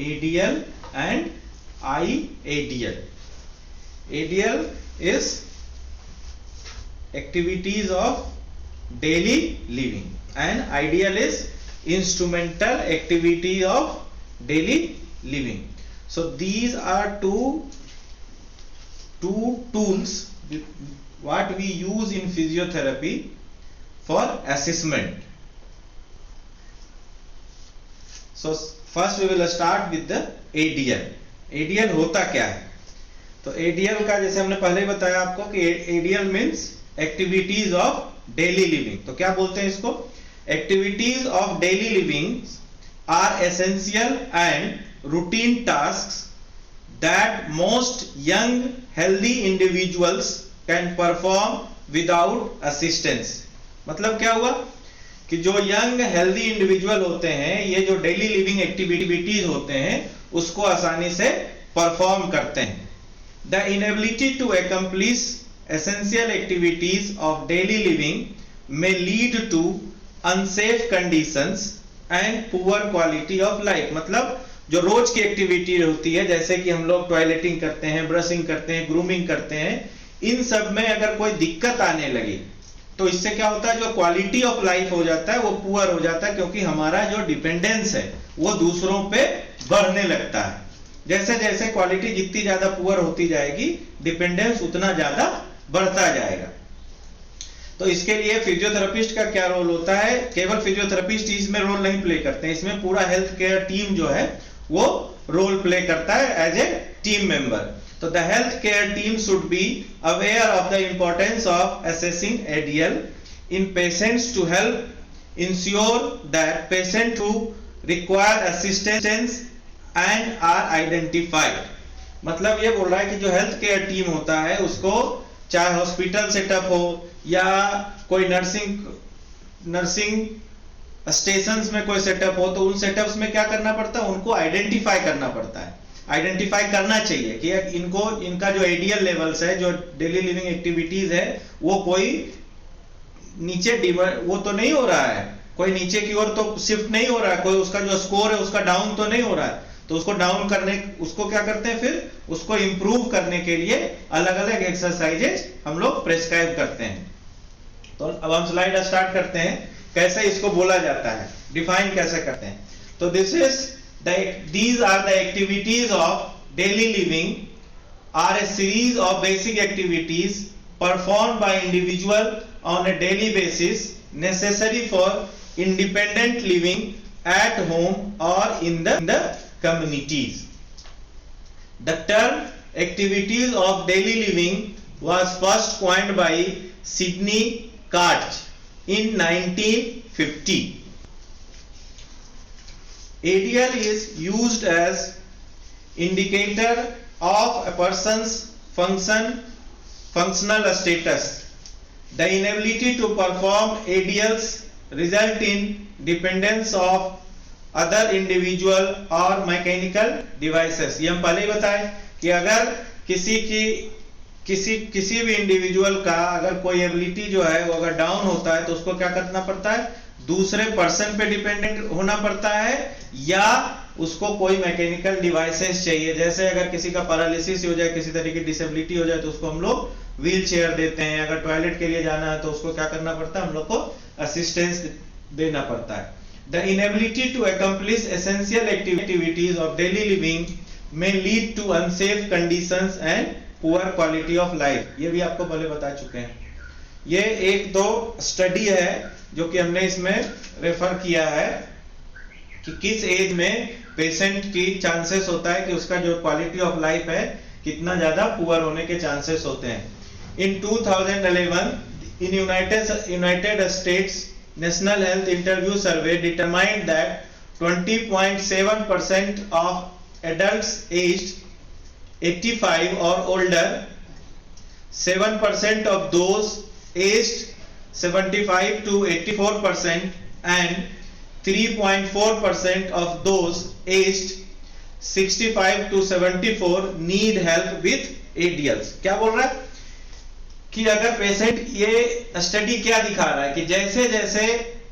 ADL and IADL. ADL is activities of daily living and IDL is instrumental activity of daily living. So these are two tools what we use in physiotherapy for assessment. So first we will start with the ADL. ADL होता क्या है? तो ADL का जैसे हमने पहले ही बताया आपको कि ADL means activities of daily living. तो क्या बोलते हैं इसको? Activities of daily living are essential and routine tasks that most young healthy individuals can perform without assistance. मतलब क्या हुआ कि जो यंग हेल्दी इंडिविजुअल होते हैं ये जो डेली लिविंग एक्टिविटीज होते हैं उसको आसानी से परफॉर्म करते हैं. The inability to accomplish essential activities of daily living may lead to unsafe conditions and poor quality of life. मतलब जो रोज की एक्टिविटी होती है जैसे कि हम लोग टॉयलेटिंग करते हैं, ब्रशिंग करते हैं, ग्रूमिंग करते हैं, इन सब में अगर कोई दिक्कत आने लगी तो इससे क्या होता है, जो क्वालिटी ऑफ लाइफ हो जाता है वो पुअर हो जाता है, क्योंकि हमारा जो डिपेंडेंस है वो दूसरों पे बढ़ने लगता है. जैसे जैसे क्वालिटी जितनी ज्यादा पुअर होती जाएगी डिपेंडेंस उतना ज्यादा बढ़ता जाएगा. तो इसके लिए फिजियोथेरेपिस्ट का क्या रोल होता है? केवल फिजियोथेरेपिस्ट इसमें रोल नहीं प्ले करते हैं, इसमें पूरा हेल्थ केयर टीम जो है वो रोल प्ले करता है एज ए टीम मेंबर. तो the health care team should be aware of the importance of assessing ADL in patients to help ensure that patient who require assistance and are identified. मतलब ये बोल रहा है कि जो हेल्थ केयर टीम होता है उसको चाहे हॉस्पिटल सेटअप हो या कोई नर्सिंग स्टेशंस में कोई सेटअप हो तो उन सेटअप्स में क्या करना पड़ता है, उनको आइडेंटिफाई करना पड़ता है. आइडेंटिफाई करना चाहिए कि इनका जो ADL लेवल्स है, जो डेली लिविंग एक्टिविटीज है, वो कोई नीचे वो तो नहीं हो रहा है, कोई नीचे की ओर तो शिफ्ट नहीं हो रहा है, कोई उसका जो स्कोर है उसका डाउन तो नहीं हो रहा है. तो उसको डाउन करने, उसको क्या करते हैं, फिर उसको इंप्रूव करने के लिए अलग अलग एक्सरसाइजेज हम लोग प्रेस्क्राइब करते हैं. तो अब हम स्लाइड स्टार्ट करते हैं, कैसे इसको बोला जाता है, डिफाइन कैसे करते हैं. तो these are the activities of daily living are a series of basic activities performed by individual on a daily basis necessary for independent living at home or in the communities. The term activities of daily living was first coined by Sidney Karch in 1950. ADL is used as indicator of a person's functional status. The inability to perform ADLs result in dependence of other individual or mechanical devices. ये हम पहले ही बताए कि अगर किसी भी individual का अगर कोई एबिलिटी जो है वो अगर डाउन होता है तो उसको क्या करना पड़ता है, दूसरे पर्सन पे डिपेंडेंट होना पड़ता है या उसको कोई मैकेनिकल डिवाइसेस चाहिए. जैसे अगर किसी का पैरालिसिस हो जाए, किसी तरह की डिसेबिलिटी हो जाए तो उसको हम लोग व्हील चेयर देते हैं. अगर टॉयलेट के लिए जाना है तो उसको क्या करना पड़ता है, हम लोग को असिस्टेंस देना पड़ता है. The inability to accomplish essential activities of daily living may lead to unsafe conditions and poor quality of life. ये भी आपको पहले बता चुके हैं. ये एक दो स्टडी है जो कि हमने इसमें रेफर किया है कि किस एज में पेशेंट की चांसेस होता है कि उसका जो क्वालिटी ऑफ लाइफ है कितना ज्यादा पुअर होने के चांसेस होते हैं. इन 2011 in United states National Health Interview Survey determined that 20.7% of adults aged 85 or older, 7% of those aged 75 to 84%, and 3.4% of those aged 65 to 74 need help with ADLs. क्या बोल रहा है कि अगर पेशेंट, ये स्टडी क्या दिखा रहा है कि जैसे जैसे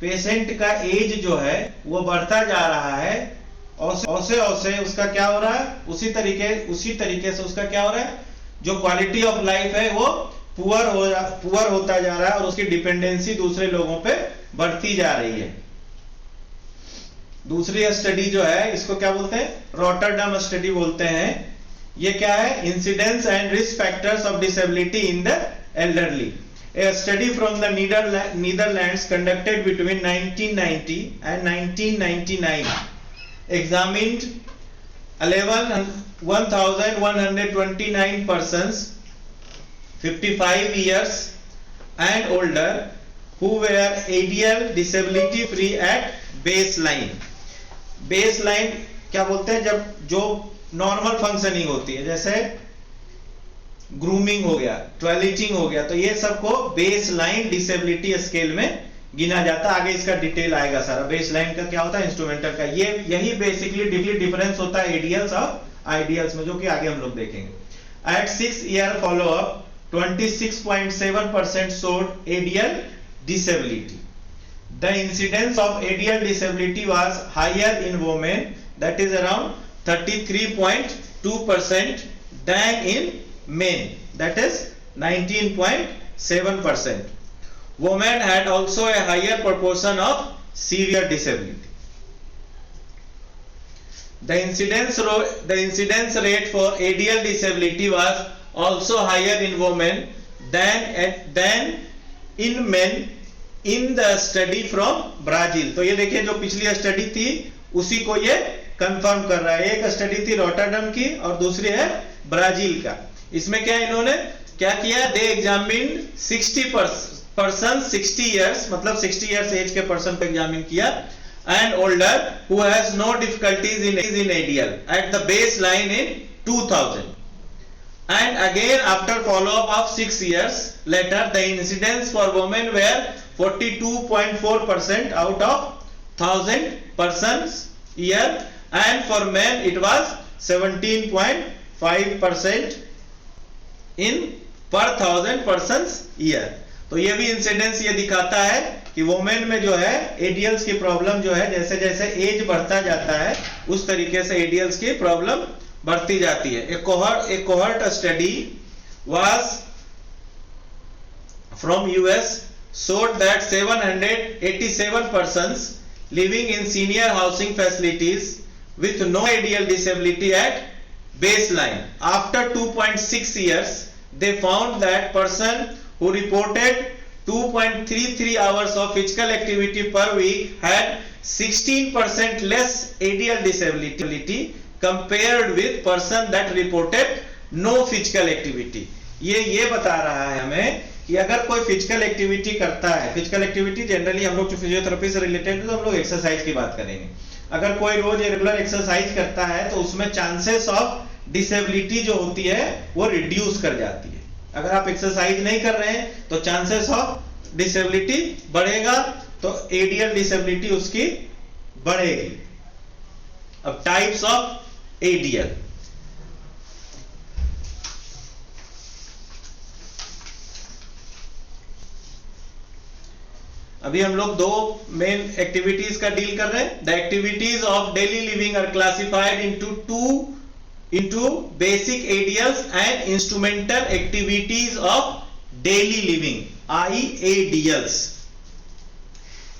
पेशेंट का एज जो है वो बढ़ता जा रहा है औसे औसे उसका क्या हो रहा है, उसी तरीके से उसका क्या हो रहा है, जो क्वालिटी ऑफ लाइफ है वो पुअर होता जा रहा है और उसकी डिपेंडेंसी दूसरे लोगों पे बढ़ती जा रही है। दूसरी स्टडी जो है इसको क्या बोलते हैं, रॉटरडम स्टडी बोलते हैं। ये क्या है, incidence and risk factors of disability in the elderly. A study from the Netherlands conducted between 1990 and 1999 examined 1129 persons 55 years and older who were ADL disability free at baseline। baseline क्या बोलते हैं, जब जो नॉर्मल फंक्शनिंग होती है, जैसे grooming हो गया, टॉयलेटिंग हो गया, तो ये सबको बेस लाइन डिसेबिलिटी स्केल में गिना जाता है। आगे इसका डिटेल आएगा सारा। बेस लाइन का क्या होता है, इंस्ट्रूमेंटल का। ये यही बेसिकली डिफरेंस होता है एडीएल्स और आईडीएल्स में, जो कि आगे हम लोग देखेंगे। At 6 year follow up 26.7% showed ADL disability. The incidence of ADL disability was higher in women, that is around 33.2% than in men, that is 19.7%. Women had also a higher proportion of severe disability. The incidence rate for ADL disability was also higher in women than in men in the study from Brazil। तो ये देखिए, जो पिछली study थी उसी को ये confirm कर रहा है। एक स्टडी थी रॉटरडम की और दूसरी है ब्राजील का। इसमें क्या इन्होंने क्या किया, दे एग्जामिन 60 इयर्स, मतलब 60 इयर्स एज के पर्सन को एग्जामिन किया, and older who has no difficulties in ADL at the baseline in 2000, and again after follow up of 6 years later the incidence for women were 42.4% out of 1000 persons year, and for men it was 17.5% in per 1000 persons year। तो ये भी incidence ये दिखाता है कि women में जो है एडीएल्स की प्रॉब्लम जो है, जैसे जैसे एज बढ़ता जाता है उस तरीके से एडीएल्स की प्रॉब्लम बढ़ती जाती है। एक cohort study was from US showed that 787 persons living in senior housing facilities with no ADL disability at baseline. After 2.6 years, they found that person who reported 2.33 hours of physical activity per week had 16% less ADL disability compared with person that reported no physical activity। ये बता रहा है हमें कि अगर कोई physical activity करता है, फिजिकल एक्टिविटी जनरली हम लोग जो फिजियोथेरेपी से रिलेटेड है तो हम लोग एक्सरसाइज की बात करेंगे। अगर कोई रोज रेगुलर एक्सरसाइज करता है तो उसमें चांसेस ऑफ डिसेबिलिटी जो होती है वो रिड्यूस कर जाती है। अगर आप एक्सरसाइज नहीं कर रहे हैं तो चांसेस ऑफ डिसेबिलिटी बढ़ेगा, तो एडीएल डिसेबिलिटी उसकी बढ़ेगी। अब टाइप्स ऑफ एडीएल, अभी हम लोग दो मेन एक्टिविटीज का डील कर रहे हैं। The activities of daily living are classified into basic ADLs and instrumental activities of daily living IADLs।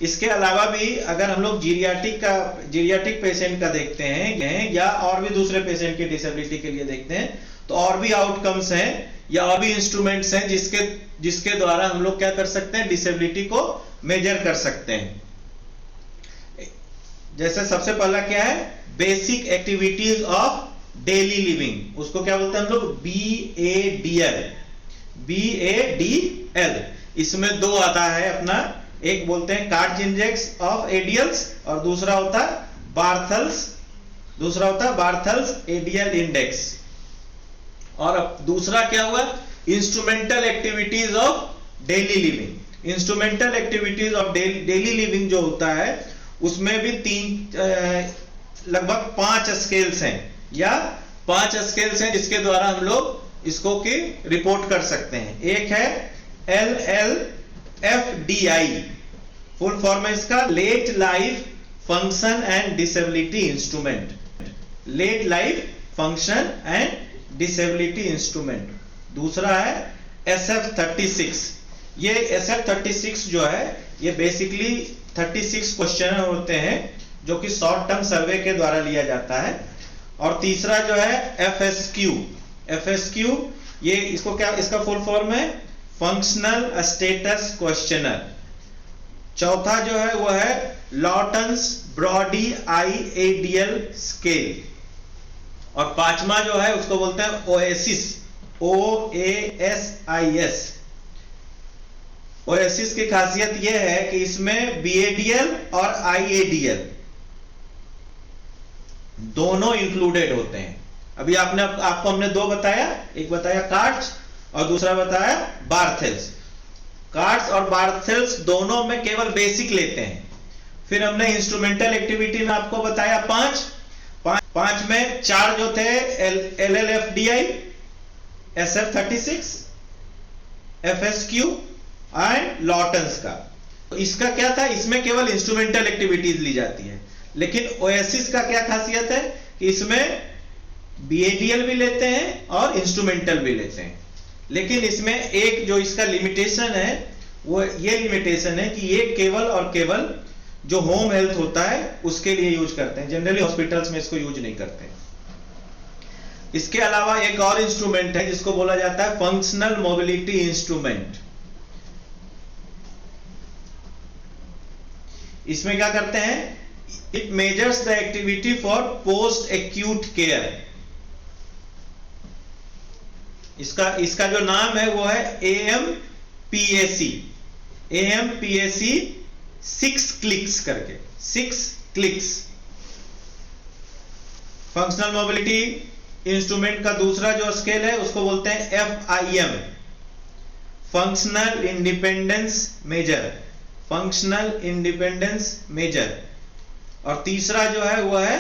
इसके अलावा भी अगर हम लोग जीरियाटिक पेशेंट का देखते हैं या और भी दूसरे पेशेंट की डिसेबिलिटी के लिए देखते हैं तो और भी आउटकम्स हैं या और भी इंस्ट्रूमेंट्स हैं जिसके द्वारा हम लोग क्या कर सकते हैं, डिसेबिलिटी को मेजर कर सकते हैं। जैसे सबसे पहला क्या है, basic activities of daily living, उसको क्या बोलते हैं हम लोग, BADL। इसमें दो आता है अपना, एक बोलते हैं कार्ज इंडेक्स ऑफ एडीएल्स और दूसरा होता है बार्थल्स एडीएल इंडेक्स। और अब दूसरा क्या हुआ, instrumental activities of daily living. Instrumental activities of daily living जो होता है उसमें भी लगभग 5 स्केल्स हैं या 5 स्केल्स हैं जिसके द्वारा हम लोग इसको की रिपोर्ट कर सकते हैं। एक है LLFDI, फुल फॉर्म है इसका late life function and disability instrument, late life function and disability instrument. दूसरा है SF36। ये SF36 जो है ये बेसिकली 36 क्वेश्चन होते हैं जो कि शॉर्ट टर्म सर्वे के द्वारा लिया जाता है। और तीसरा जो है FSQ, ये इसको क्या, इसका फुल फॉर्म है फंक्शनल स्टेटस क्वेश्चनर। चौथा जो है वो है लॉर्टन्स ब्रॉडी IADL स्केल। और पांचवा जो है उसको बोलते हैं ओएसिस, OASIS। ओएसिस की खासियत यह है कि इसमें BADL और IADL दोनों इंक्लूडेड होते हैं। अभी आपको हमने दो बताया, एक बताया कार्ट्स और दूसरा बताया बार्थेल्स। कार्ट्स और बार्थेल्स दोनों में केवल बेसिक लेते हैं। फिर हमने इंस्ट्रूमेंटल एक्टिविटी में आपको बताया पांच में चार जो थे LLFDI, SF36, FSQ एंड लॉर्टन्स का। तो इसका क्या था, इसमें केवल इंस्ट्रूमेंटल एक्टिविटीज ली जाती है। लेकिन ओएसिस का क्या खासियत है कि इसमें BADL भी लेते हैं और इंस्ट्रूमेंटल भी लेते हैं। लेकिन इसमें एक जो इसका लिमिटेशन है वो ये लिमिटेशन है कि ये केवल और केवल जो होम हेल्थ होता है उसके लिए यूज करते हैं। जनरली हॉस्पिटल्स में इसको यूज नहीं करते। इसके अलावा एक और इंस्ट्रूमेंट है जिसको बोला जाता है फंक्शनल मोबिलिटी इंस्ट्रूमेंट। इसमें क्या करते हैं, it measures the activity for post acute care. इसका जो नाम है वो है AMPAC 6 क्लिक्स करके, 6 क्लिक्स। फंक्शनल मोबिलिटी इंस्ट्रूमेंट का दूसरा जो स्केल है उसको बोलते हैं FIM, functional independence measure, functional independence measure. और तीसरा जो है वो है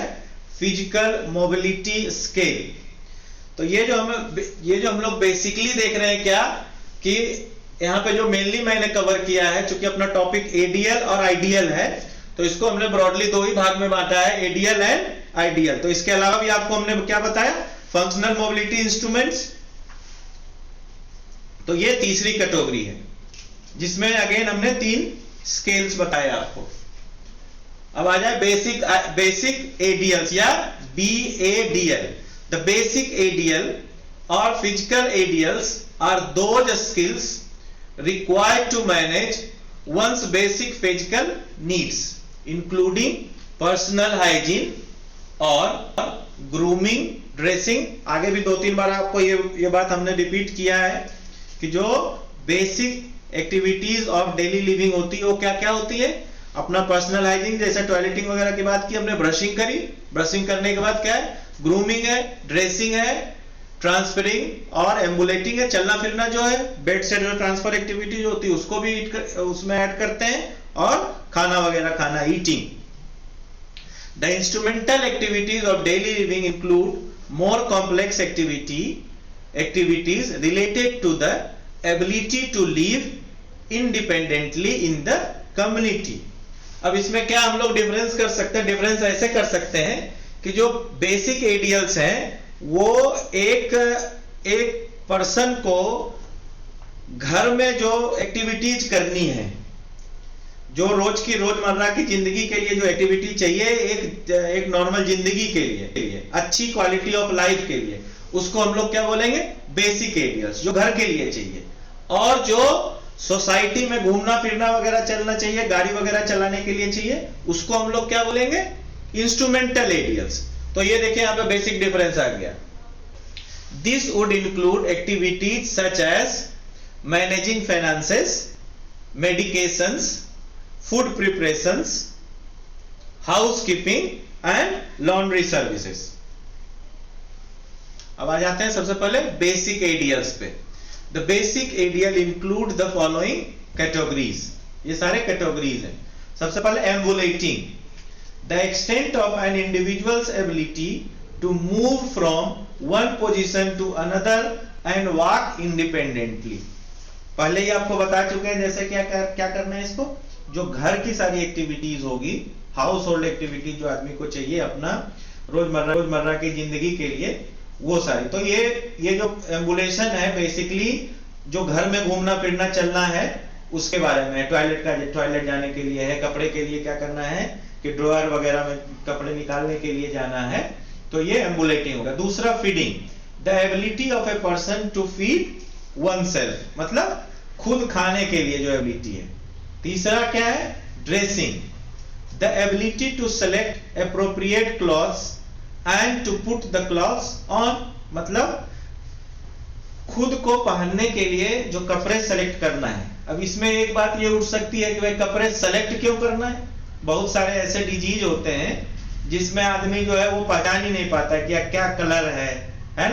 फिजिकल मोबिलिटी स्केल। तो ये जो हम लोग बेसिकली देख रहे हैं क्या कि यहाँ पे जो मेनली मैंने कवर किया है, चूंकि अपना टॉपिक ADL और IDL है तो इसको हमने ब्रॉडली दो ही भाग में बांटा है, ADL एंड IDL। तो इसके अलावा भी आपको हमने क्या बताया, फंक्शनल मोबिलिटी इंस्ट्रूमेंट्स। तो ये तीसरी कैटेगरी है जिसमें अगेन हमने 3 स्केल्स बताए आपको। अब आ जाए बेसिक ADLs या BADL। The basic ADL or physical ADLs are those skills required to manage one's basic physical needs, including personal hygiene और grooming, dressing। आगे भी 2-3 बार आपको ये बात हमने रिपीट किया है कि जो basic activities of daily living होती है वो क्या क्या होती है। अपना पर्सनल हाइजीन जैसे टॉयलेटिंग वगैरह की बात की हमने, ब्रशिंग करी, ब्रशिंग करने के बाद क्या है, ग्रूमिंग है, ड्रेसिंग है, ट्रांसफरिंग और एम्बुलेटिंग है, चलना फिरना जो है, बेड से जो ट्रांसफर एक्टिविटी जो होती है उसको भी उसमें ऐड करते हैं, और खाना वगैरह खाना, eating. The instrumental activities of daily living include more complex activities related to the ability to live independently in the community. अब इसमें क्या हम लोग डिफरेंस कर सकते हैं, डिफरेंस ऐसे कर सकते हैं कि जो बेसिक ADLs हैं वो एक पर्सन को घर में जो एक्टिविटीज करनी है, जो रोजमर्रा की जिंदगी के लिए जो एक्टिविटी चाहिए एक नॉर्मल जिंदगी के लिए, अच्छी क्वालिटी ऑफ लाइफ के लिए, उसको हम लोग क्या बोलेंगे, बेसिक ADLs, जो घर के लिए चाहिए। और जो सोसाइटी में घूमना फिरना वगैरह चलना चाहिए, गाड़ी वगैरह चलाने के लिए चाहिए, उसको हम लोग क्या बोलेंगे, इंस्ट्रूमेंटल ADLs। तो ये देखिए यहाँ पे बेसिक डिफरेंस आ गया। This would include activities such as managing finances, medications, food preparations, housekeeping and laundry services. अब आ जाते हैं सबसे पहले बेसिक ADLs पे। The basic ADL include the following categories. ये सारे कैटेगरीज हैं। सबसे पहले एम्बुलेटिंग, the extent of an individual's ability to move from one position to another and walk independently। पहले ही आपको बता चुके हैं जैसे क्या करना है इसको, जो घर की सारी एक्टिविटीज होगी, हाउस होल्ड एक्टिविटी जो आदमी को चाहिए अपना रोजमर्रा की जिंदगी के लिए, वो सारी। तो ये जो एम्बुलेशन है बेसिकली जो घर में घूमना फिरना चलना है उसके बारे में, टॉयलेट जाने के लिए है, कपड़े के लिए क्या करना है कि ड्रॉअर वगैरह में कपड़े निकालने के लिए जाना है, तो ये एम्बुलेटिंग होगा। दूसरा feeding, the ability of a person to feed oneself, मतलब खुद खाने के लिए जो एबिलिटी है। तीसरा क्या है, dressing, the ability to select appropriate clothes and to put the clothes on, मतलब खुद को पहनने के लिए जो कपड़े सेलेक्ट करना है। अब इसमें एक बात ये उठ सकती है कि भाई कपड़े सेलेक्ट क्यों करना है? बहुत सारे ऐसे डिजीज होते हैं जिसमें आदमी जो है वो पहचान ही नहीं पाता कि क्या कलर है ना,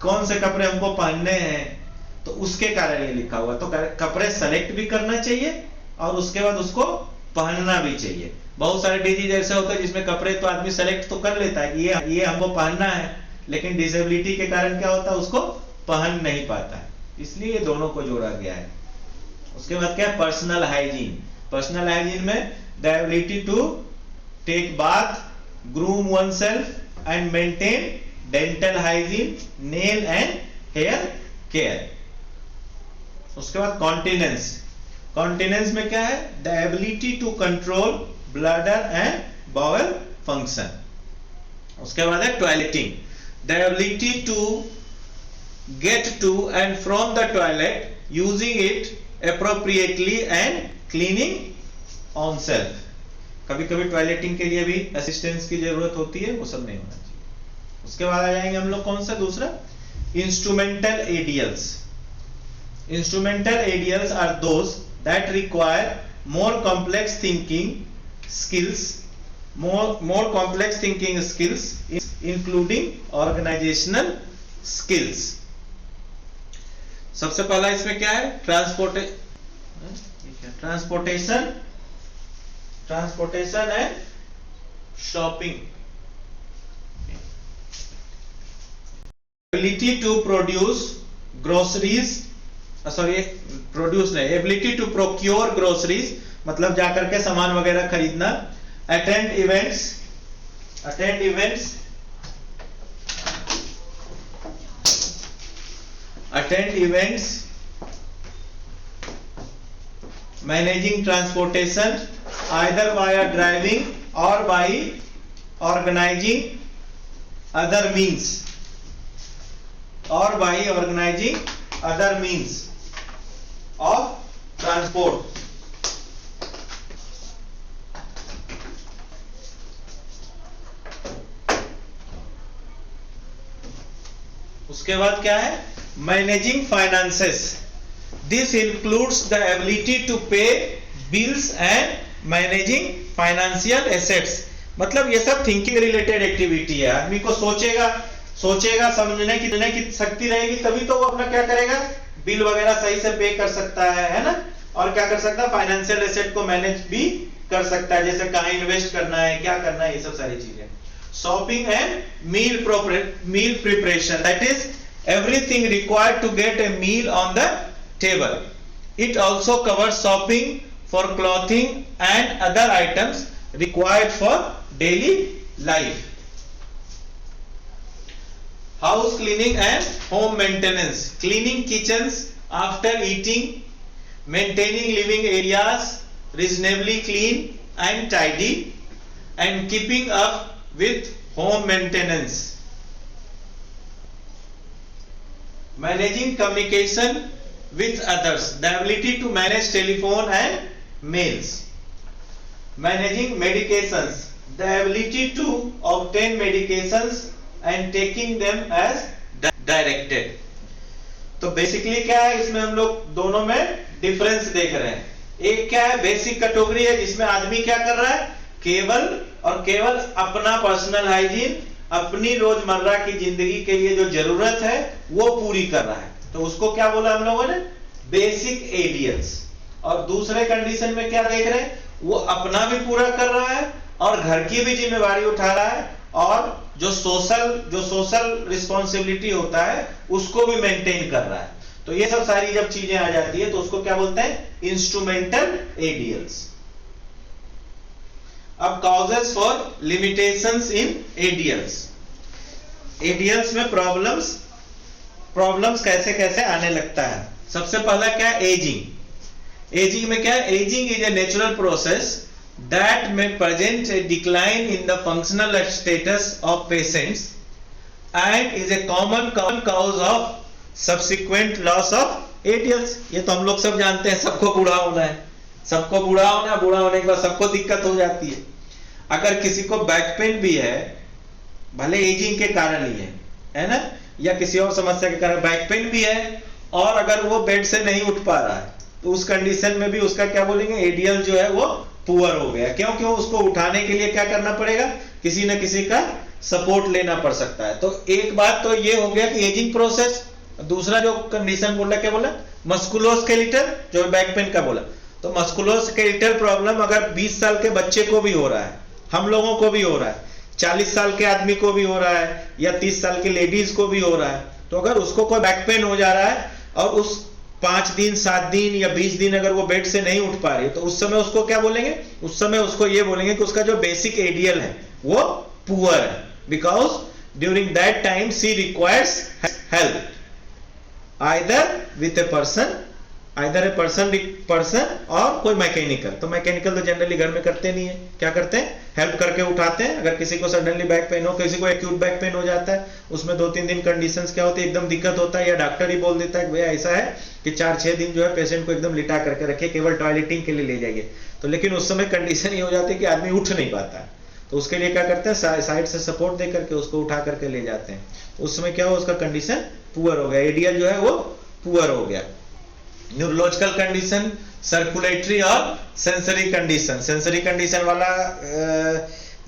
कौन से कपड़े हमको पहनने हैं, तो उसके कारण ये लिखा हुआ। तो कपड़े सेलेक्ट भी करना चाहिए और उसके बाद उसको पहनना भी चाहिए। बहुत सारे डिजीज ऐसे होते हैं जिसमें कपड़े तो आदमी सेलेक्ट तो कर लेता है कि ये हमको पहनना है, लेकिन डिसेबिलिटी के कारण क्या होता है, उसको पहन नहीं पाता है, इसलिए ये दोनों को जोड़ा गया है। उसके बाद क्या है, पर्सनल हाइजीन। पर्सनल हाइजीन में the ability to take bath, groom oneself and maintain dental hygiene, nail and hair care. उसके बाद कॉन्टिनेंस। कॉन्टिनेंस में क्या है, the ability to control bladder and bowel function. उसके बाद है toileting, the ability to get to and from the toilet, using it appropriately and cleaning on self। कभी कभी टॉयलेटिंग के लिए भी असिस्टेंस की जरूरत होती है, वो सब नहीं होना चाहिए। उसके बाद आ जाएंगे हम लोग कौन सा, दूसरा instrumental ADLs. Instrumental ADLs are those that require more complex thinking skills, more complex thinking skills including organizational skills। सबसे पहला इसमें क्या है, transportation and shopping. Ability to produce groceries, ability to procure groceries, मतलब जाकर के सामान वगैरह खरीदना। Attend events, managing transportation either via driving or by organizing other means of transport। उसके बाद क्या है, managing finances. This includes the ability to pay bills and managing financial assets, मतलब ये सब थिंकिंग रिलेटेड एक्टिविटी है। आदमी को सोचेगा समझने की शक्ति रहेगी तभी तो वो अपना क्या करेगा, बिल वगैरह सही से पे कर सकता है ना, और क्या कर सकता है, फाइनेंशियल एसेट को मैनेज भी कर सकता है, जैसे कहाँ इन्वेस्ट करना है, क्या करना है, ये सब सारी चीजें। Shopping and meal preparation, that is everything required to get a meal on the table. It also covers shopping for clothing and other items required for daily life. House cleaning and home maintenance, cleaning kitchens after eating, maintaining living areas reasonably clean and tidy, and keeping up with home maintenance. Managing communication with others, the ability to manage telephone and mails. Managing medications, the ability to obtain medications and taking them as directed. तो basically क्या है, इसमें हम लोग दोनों में difference देख रहे हैं। एक क्या है, बेसिक कैटेगरी है जिसमें आदमी क्या कर रहा है, केवल अपना पर्सनल हाइजीन, अपनी रोजमर्रा की जिंदगी के लिए जो जरूरत है वो पूरी कर रहा है, तो उसको क्या बोला हम लोगों ने, बेसिक एडियल्स। और दूसरे कंडीशन में क्या देख रहे हैं, वो अपना भी पूरा कर रहा है और घर की भी जिम्मेवारी उठा रहा है, और जो सोशल रिस्पॉन्सिबिलिटी होता है उसको भी मेंटेन कर रहा है। तो ये सब सारी जब चीजें आ जाती है तो उसको क्या बोलते हैं, इंस्ट्रूमेंटल एडियल्स। अब causes for limitations in ADLs. ADLs में प्रॉब्लम्स कैसे कैसे आने लगता है. सबसे पहला क्या है? एजिंग में क्या है? Ageing is a natural process that may present a decline in the functional status of patients and is a common cause of subsequent loss of ADLs. ये तो हम लोग सब जानते हैं, सबको बूढ़ा होना है, बूढ़ा होने के बाद सबको दिक्कत हो जाती है. अगर किसी को बैक पेन भी है, भले एजिंग के कारण ही है ना, या किसी और समस्या के कारण बैक पेन भी है, और अगर वो बेड से नहीं उठ पा रहा है, तो उस कंडीशन में भी उसका क्या बोलेंगे? एडीएल जो है वो पुअर हो गया. क्यों? उसको उठाने के लिए क्या करना पड़ेगा? किसी न किसी का सपोर्ट लेना पड़ सकता है. तो एक बात तो ये हो गया कि एजिंग प्रोसेस. दूसरा जो कंडीशन बोला, क्या बोला? मस्कुलोस्केलेटल, जो बैक पेन का बोला. तो मस्कुलोस्केलेटल प्रॉब्लम अगर 20 साल के बच्चे को भी हो रहा है, हम लोगों को भी हो रहा है, 40 साल के आदमी को भी हो रहा है, या 30 साल की लेडीज को भी हो रहा है, तो अगर उसको कोई बैक पेन हो जा रहा है और उस 5 दिन 7 दिन या 20 दिन अगर वो बेड से नहीं उठ पा रही, तो उस समय उसको क्या बोलेंगे? उस समय उसको ये बोलेंगे कि उसका जो बेसिक एडीएल है वो पुअर है, because during that time she requires help either with a person और कोई मैकेनिकल. तो मैकेनिकल तो जनरली घर में करते नहीं है. क्या करते हैं? हेल्प करके उठाते हैं. अगर किसी को सडनली बैक पेन हो, किसी को एक्यूट बैक पेन हो जाता है, उसमें 2-3 दिन कंडीशंस क्या होती है, एकदम दिक्कत होता है, या डॉक्टर ही बोल देता है कि भैया ऐसा है कि 4-6 दिन जो है पेशेंट को एकदम लिटा करके रखिए, केवल टॉयलेटिंग के लिए ले जाइए. तो लेकिन उस समय कंडीशन ये हो जाती है कि आदमी उठ नहीं पाता है, तो उसके लिए क्या करते हैं? साइड से सपोर्ट दे करके उसको उठा करके ले जाते हैं. उस समय क्या हो, उसका कंडीशन पुअर हो गया, एडीएल जो है वो पुअर हो गया. न्यूरोलॉजिकल कंडीशन, सर्कुलेटरी और सेंसरी कंडीशन वाला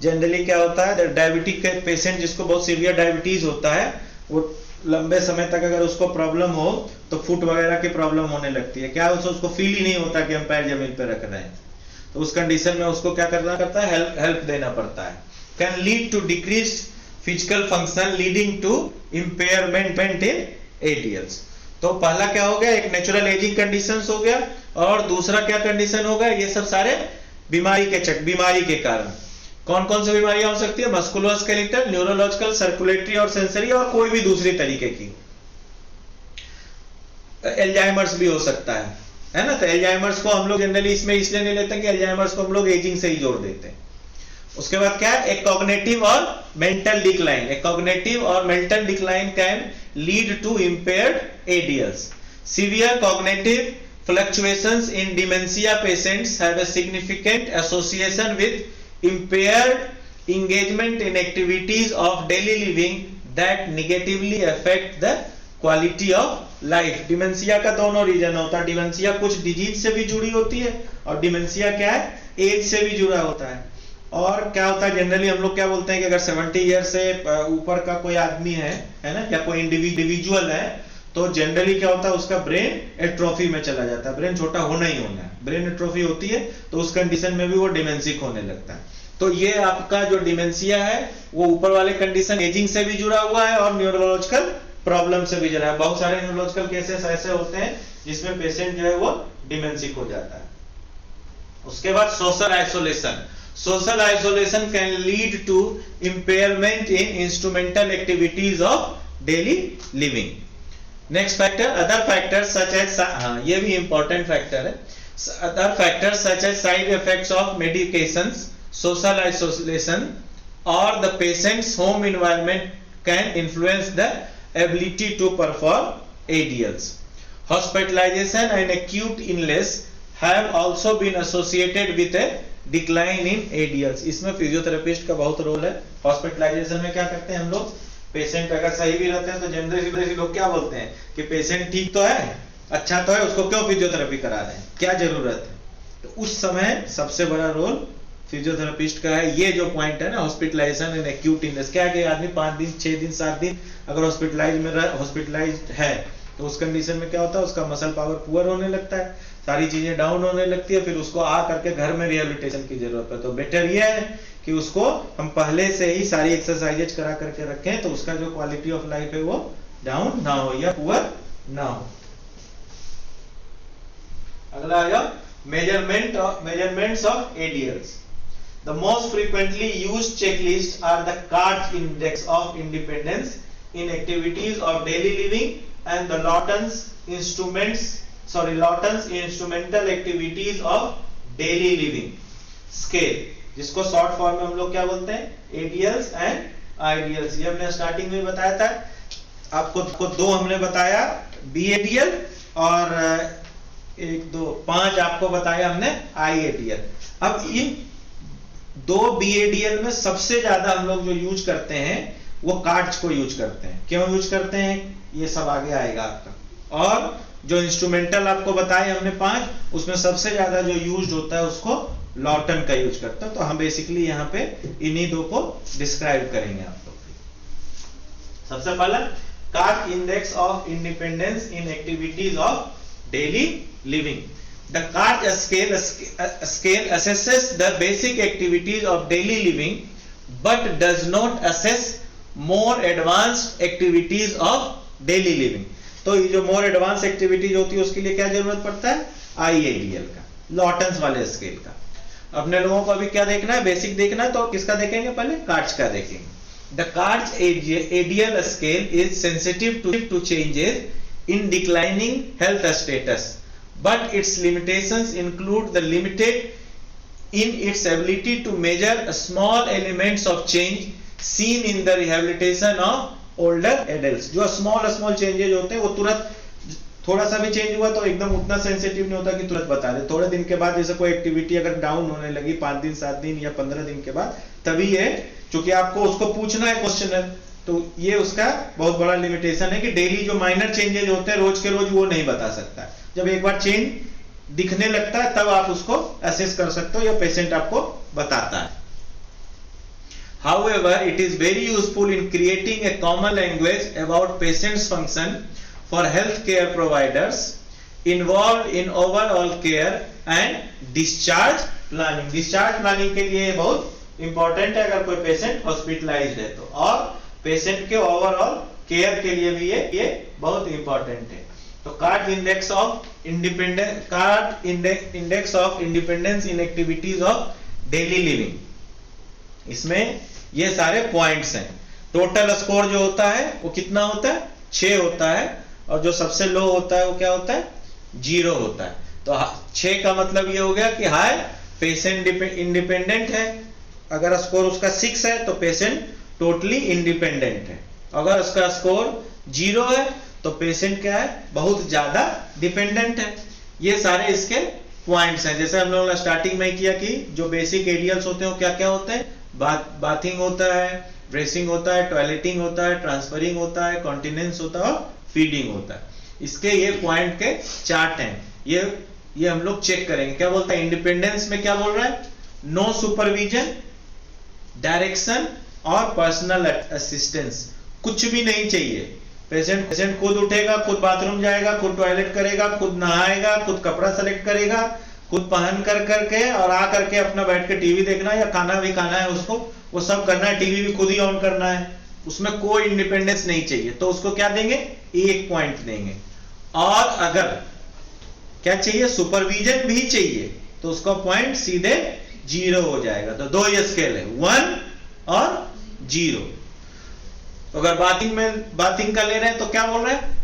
जनरली क्या होता है? डायबिटिक के पेशेंट जिसको बहुत सीवियर डायबिटीज होता है, वो लंबे समय तक अगर उसको प्रॉब्लम हो तो फुट वगैरह की प्रॉब्लम होने लगती है. क्या उसको फील ही नहीं होता कि हम पैर जमीन पे रख रहे हैं. तो उस कंडीशन में उसको क्या करना पड़ता है? हेल्प देना पड़ता है. Can lead to decrease physical function leading to impairment in ADLs. तो पहला क्या हो गया? एक नेचुरल एजिंग कंडीशंस हो गया, और दूसरा क्या कंडीशन होगा? ये सब सारे बीमारी के कारण. कौन कौन सी बीमारियां हो सकती है? मस्कुलोस्केलेटल, न्यूरोलॉजिकल, सर्कुलेटरी और सेंसरी, और कोई भी दूसरी तरीके की. एल्जाइमर्स भी हो सकता है ना. तो एल्जाइमर्स को हम लोग जनरली इसमें इसलिए नहीं लेते कि एल्जाइमर्स को हम लोग एजिंग से ही जोड़ देते हैं. उसके बाद क्या है? एक कॉग्निटिव और mental decline can lead to impaired ADLs. Severe cognitive fluctuations in dementia patients have a significant association with impaired engagement in activities of daily living that negatively affect the quality of life. Dementia का दोनों reason होता है. Dementia कुछ disease से भी जुड़ी होती है, और डिमेंशिया क्या है? एज से भी जुड़ा होता है. और क्या होता है, जनरली हम लोग क्या बोलते हैं कि अगर 70 ईयर से ऊपर का कोई आदमी है ना, या कोई इंडिविजुअल है, तो जनरली क्या होता है, उसका ब्रेन एट्रोफी में चला जाता है. ब्रेन छोटा होना ही होना है. ब्रेन एट्रोफी होती है, तो उस कंडीशन में भी वो डिमेंसिक होने लगता है. तो ये आपका जो डिमेंशिया है वो ऊपर वाले कंडीशन एजिंग से भी जुड़ा हुआ है और न्यूरोलॉजिकल प्रॉब्लम से भी जुड़ा है. बहुत सारे न्यूरोलॉजिकल केसेस ऐसे होते हैं जिसमें पेशेंट जो है वो डिमेंसिक हो जाता है. उसके बाद social isolation can lead to impairment in instrumental activities of daily living. Next factor, other factors such as, ये भी इंपॉर्टेंट फैक्टर है. Other factors such as side effects of medications, social isolation और the patient's home environment can influence the ability to perform ADLs. Hospitalization and acute illness have also been associated with a decline in ADLs. इसमें physiotherapist का बहुत role है. Hospitalisation में क्या करते हैं हम लोग, पेशेंट अगर सही भी रहते हैं तो जनरली लोग क्या बोलते हैं कि पेशेंट ठीक तो है, अच्छा तो है, उसको क्यों फिजियोथेरेपी करा रहे हैं, क्या जरूरत है. तो उस समय सबसे बड़ा रोल फिजियोथेरेपिस्ट का है. ये जो पॉइंट है ना, हॉस्पिटलाइजेशन एंड एक्यूट इलनेस, क्या है, आदमी 5 दिन 6 दिन 7 दिन अगर हॉस्पिटलाइज है, तो उस कंडीशन में क्या होता है, उसका मसल पावर पुअर होने लगता है, सारी चीजें डाउन होने लगती है, फिर उसको आ करके घर में रिहेबिलिटेशन की जरूरत है. तो बेटर ये है कि उसको हम पहले से ही सारी एक्सरसाइजेज करा करके रखें, तो उसका जो क्वालिटी ऑफ लाइफ है वो डाउन ना हो या पुअर ना हो. अगला आ जाओ, measurements of ADLs. The most frequently used checklists are the Cart's Index of Independence in activities of daily living and the Lawton's instrumental activities of daily living scale, जिसको शॉर्ट फॉर्म में हम लोग क्या बोलते हैं, ADLs एंड IDLs। ये हमने starting में बताया था आपको दो हमने बताया, BADL और 1 2 5 आपको बताया हमने IADL। अब इन दो BADL में सबसे ज्यादा हम लोग जो यूज करते हैं वो कार्ड्स को यूज करते हैं। क्यों यूज करते हैं ये सब आगे आएगा आपका। और जो इंस्ट्रूमेंटल आपको बताए हमने 5, उसमें सबसे ज्यादा जो यूज होता है उसको लॉटन का यूज करता है। तो हम बेसिकली यहाँ पे इन्हीं दो को डिस्क्राइब करेंगे आप लोग। सबसे पहला cart index of independence in activities of daily living. The Cart scale assesses the basic activities of daily living but does not assess more advanced activities of daily living। तो ये जो more advanced activities होती है उसके लिए क्या जरूरत पड़ता है, IADL का, लॉटन्स वाले स्केल का। अपने लोगों को अभी क्या देखना है, बेसिक देखना है, तो किसका देखेंगे, पहले कार्ड्स का देखेंगे। The Cart's ADL scale is sensitive to changes in declining health status, but its limitations include the limited in its ability to measure small elements of change seen in the rehabilitation of older adults। जो small changes होते हैं वो तुरंत, थोड़ा सा भी change हुआ तो एकदम उतना सेंसिटिव नहीं होता कि तुरंत बता दे। थोड़े दिन के बाद जैसे कोई एक्टिविटी अगर डाउन होने लगी 5 दिन 7 दिन या 15 दिन के बाद, तभी ये, चूंकि आपको उसको पूछना है क्वेश्चनर, तो ये उसका बहुत बड़ा लिमिटेशन है कि डेली जो माइनर चेंजेज होते हैं रोज के रोज वो नहीं बता सकता। जब एक बार चेंज दिखने लगता है तब आप उसको असेस कर सकते हो या पेशेंट आपको बताता है। However, it is very useful in creating a common language about patient's function for healthcare providers involved in overall care and discharge planning। Discharge planning के लिए बहुत इंपॉर्टेंट है अगर कोई पेशेंट हॉस्पिटलाइज्ड है तो, और पेशेंट के ओवरऑल केयर के लिए भी ये बहुत इंपॉर्टेंट है। तो cart index of independence in activities of daily living, इसमें ये सारे पॉइंट्स हैं। टोटल स्कोर जो होता है वो कितना होता है, 6 होता है, और जो सबसे लो होता है वो क्या होता है, 0 होता है। तो 6 का मतलब ये हो गया कि हाई पेशेंट इंडिपेंडेंट है, अगर स्कोर उसका 6 है तो पेशेंट टोटली इंडिपेंडेंट है, अगर उसका स्कोर 0 है तो पेशेंट क्या है, बहुत ज्यादा डिपेंडेंट है। ये सारे इसके पॉइंट्स हैं। जैसे हम लोगों ने स्टार्टिंग में किया कि जो बेसिक एडियल्स होते हैं वो क्या क्या होते हैं, बाथिंग होता है, ड्रेसिंग होता है, टॉयलेटिंग होता है, ट्रांसफरिंग होता है, कॉन्टिनेंस होता है और फीडिंग होता है। इसके ये पॉइंट के चार्ट हैं, ये हम लोग चेक करेंगे। क्या बोलता है इंडिपेंडेंस में, क्या बोल रहा है, नो सुपरविजन, डायरेक्शन और पर्सनल असिस्टेंस, कुछ भी नहीं चाहिए। पेशेंट खुद उठेगा, खुद बाथरूम जाएगा, खुद टॉयलेट करेगा, खुद नहाएगा, खुद कपड़ा सेलेक्ट करेगा, खुद पहन कर करके और आ करके अपना बैठ के टीवी देखना है या खाना भी खाना है उसको, वो सब करना है, टीवी भी खुद ही ऑन करना है, उसमें कोई इंडिपेंडेंस नहीं चाहिए, तो उसको क्या देंगे, 1 पॉइंट देंगे। और अगर क्या चाहिए, सुपरविजन भी चाहिए, तो उसका पॉइंट सीधे 0 हो जाएगा। तो 2 ये स्केल है, 1 और 0। तो अगर बाथिंग का ले रहे हैं तो क्या बोल रहे हैं,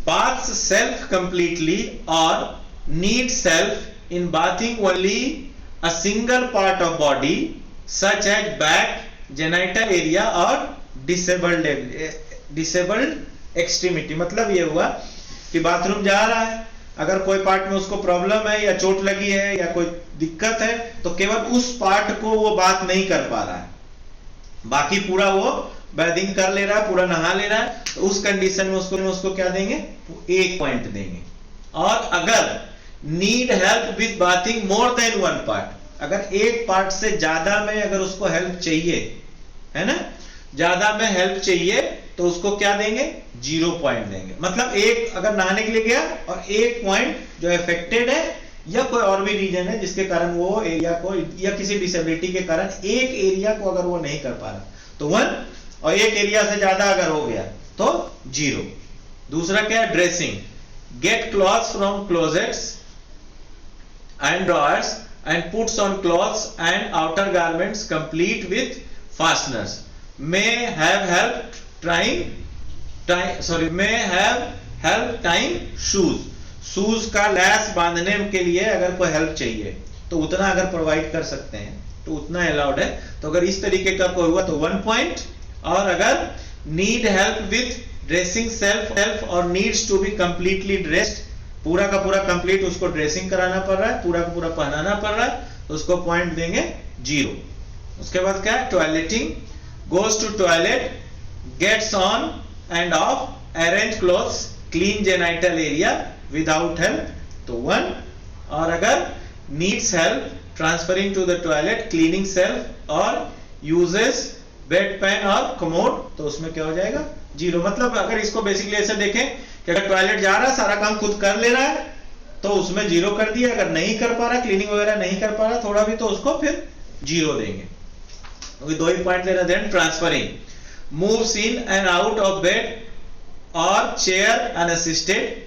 बाथ्स सेल्फ कंप्लीटली और need self in bathing only a single part of body such as back, genital area और डिसेबल्ड एक्सट्रीमिटी। मतलब ये हुआ कि बाथरूम जा रहा है, अगर कोई पार्ट में उसको प्रॉब्लम है या चोट लगी है या कोई दिक्कत है तो केवल उस पार्ट को वो बात नहीं कर पा रहा है, बाकी पूरा वो बैथिंग कर ले रहा है, पूरा नहा ले रहा है, तो उस कंडीशन में उसको क्या देंगे, 1 पॉइंट देंगे। और अगर need help with bathing more than 1 part, अगर एक पार्ट से ज्यादा में अगर उसको हेल्प चाहिए, है ना, ज्यादा में हेल्प चाहिए, तो उसको क्या देंगे, 0 पॉइंट देंगे। मतलब एक अगर नहाने के लिए गया और 1 पॉइंट जो अफेक्टेड है या कोई और भी रीजन है जिसके कारण वो एरिया को, या किसी डिसेबिलिटी के कारण एक एरिया को अगर वो नहीं कर पा रहा तो 1, और एक एरिया से ज्यादा अगर हो गया तो 0। दूसरा क्या है, dressing, get clothes from closets and drawers and puts on clothes and outer garments complete with fasteners may have helped tying shoes. Shoes का लैस बांधने के लिए अगर कोई हेल्प चाहिए तो उतना अगर प्रोवाइड कर सकते हैं तो उतना अलाउड है. तो अगर इस तरीके का कोई हुआ तो 1 पॉइंट. और अगर need help with dressing self और needs to be completely dressed, पूरा का पूरा कंप्लीट उसको ड्रेसिंग कराना पड़ रहा है, पूरा का पूरा पहनाना पड़ रहा है, तो उसको पॉइंट देंगे 0. उसके बाद क्या है, toileting, goes to toilet, gets on and off, arrange clothes, clean genital area without help, तो 1. और अगर needs help transferring to the toilet, cleaning self और यूजेस बेड पैन और कमोड, तो उसमें क्या हो जाएगा 0. मतलब अगर इसको बेसिकली ऐसे देखें कि अगर टॉयलेट जा रहा है, सारा काम खुद कर ले रहा है, तो उसमें 0 कर दिया. अगर नहीं कर पा रहा, क्लीनिंग वगैरह नहीं कर पा रहा थोड़ा भी, तो उसको फिर 0 देंगे, क्योंकि 2 ही पॉइंट लेना. Then transferring, moves in and out of bed और chair unassisted,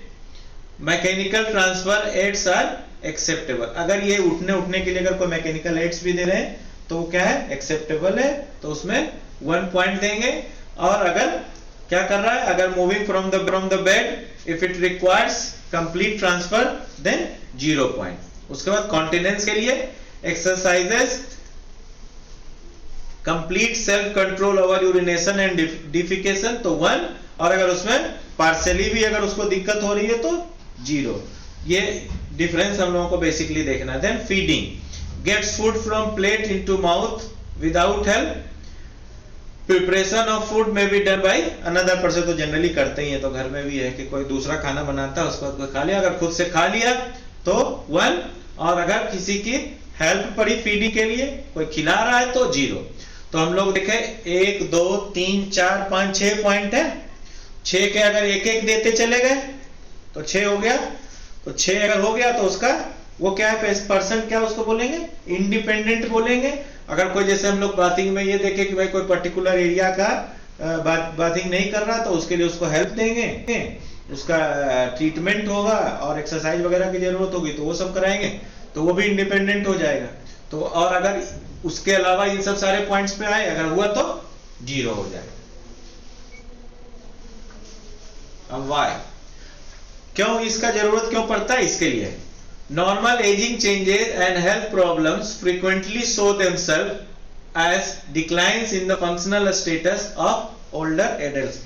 mechanical transfer aids are acceptable. अगर ये उठने के लिए अगर कोई मैकेनिकल एड्स भी दे रहे हैं तो क्या है, एक्सेप्टेबल है, तो उसमें 1 पॉइंट देंगे. और अगर क्या कर रहा है, अगर moving from the bed if it requires complete transfer then 0 point. उसके बाद कॉन्टिनेंस के लिए exercises complete self control over urination and defecation, तो 1. और अगर उसमें पार्शियली भी अगर उसको दिक्कत हो रही है तो 0. ये डिफरेंस हम लोगों को बेसिकली देखना है. Then feeding, gets food from plate into mouth without help, preparation of food may be done by another person, तो जनरली करते ही है, तो घर में भी है कि कोई दूसरा खाना बनाता है, उसको कोई खा लिया. अगर खुद से खा लिया तो 1. और अगर किसी की हेल्प पड़ी फीडिंग के लिए, कोई खिला रहा है, तो 0. तो हम लोग देखें 1 2 3 4 5 6 पॉइंट है. 6 के अगर एक एक देते चले गए तो 6 हो गया. तो 6 अगर हो गया तो उसका वो क्या है, पर्सन क्या उसको बोलेंगे, इंडिपेंडेंट बोलेंगे. अगर कोई जैसे हम लोग बाथिंग में ये देखे कि भाई कोई पर्टिकुलर एरिया का बाथिंग नहीं कर रहा, तो उसके लिए उसको हेल्प देंगे, उसका ट्रीटमेंट होगा और एक्सरसाइज वगैरह की जरूरत होगी तो वो सब कराएंगे, तो वो भी इंडिपेंडेंट हो जाएगा. तो और अगर उसके अलावा इन सब सारे पॉइंट्स पे आए, अगर हुआ तो 0 हो जाएगा. अब वाई, क्यों इसका जरूरत क्यों पड़ता है, इसके लिए normal ageing changes and health problems frequently show themselves as declines in the functional status of older adults.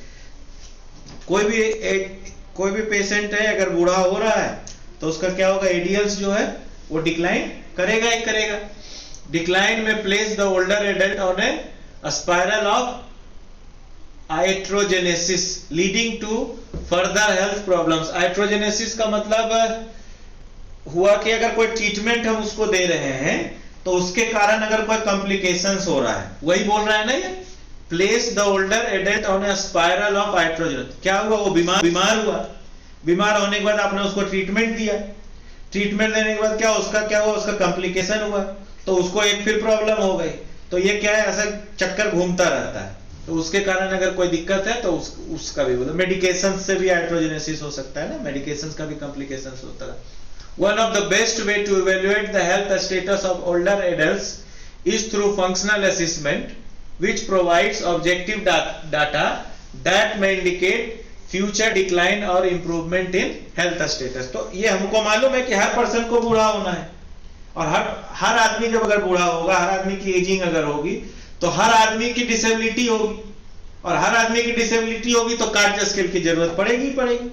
कोई भी पेशेंट है, अगर बूढ़ा हो रहा है तो उसका क्या होगा, एडीएल्स जो है वो डिक्लाइन करेगा ही करेगा. डिक्लाइन में place the older adult on a spiral of iatrogenesis leading to further health problems. Iatrogenesis का मतलब हुआ कि अगर कोई ट्रीटमेंट हम उसको दे रहे हैं तो उसके कारण अगर कोई कॉम्प्लिकेशंस हो रहा है, वही बोल रहा है ना ये, place the older adult on a spiral of iatrogenesis. क्या हुआ, वो बीमार हुआ, बीमार होने के बाद आपने उसको ट्रीटमेंट दिया, ट्रीटमेंट देने के बाद क्या हुआ, उसका कॉम्प्लिकेशन हुआ, तो उसको एक फिर प्रॉब्लम हो गई. तो ये क्या है, ऐसा चक्कर घूमता रहता है. तो उसके कारण अगर कोई दिक्कत है तो उसका भी मतलब मेडिकेशन से भी आइट्रोजेनेसिस हो सकता है ना, मेडिकेशन का भी कॉम्प्लिकेशंस होता है. One of the best way to evaluate the health status of older adults is through functional assessment, which provides objective data that may indicate future decline or improvement in health status. तो ये हमको मालूम है कि हर person को बूढ़ा होना है, और हर आदमी जब अगर बूढ़ा होगा, हर आदमी की एजिंग अगर होगी, तो हर आदमी की डिसेबिलिटी होगी, और हर आदमी की डिसेबिलिटी होगी तो कार्डियक स्किल की जरूरत पड़ेगी ही पड़ेगी.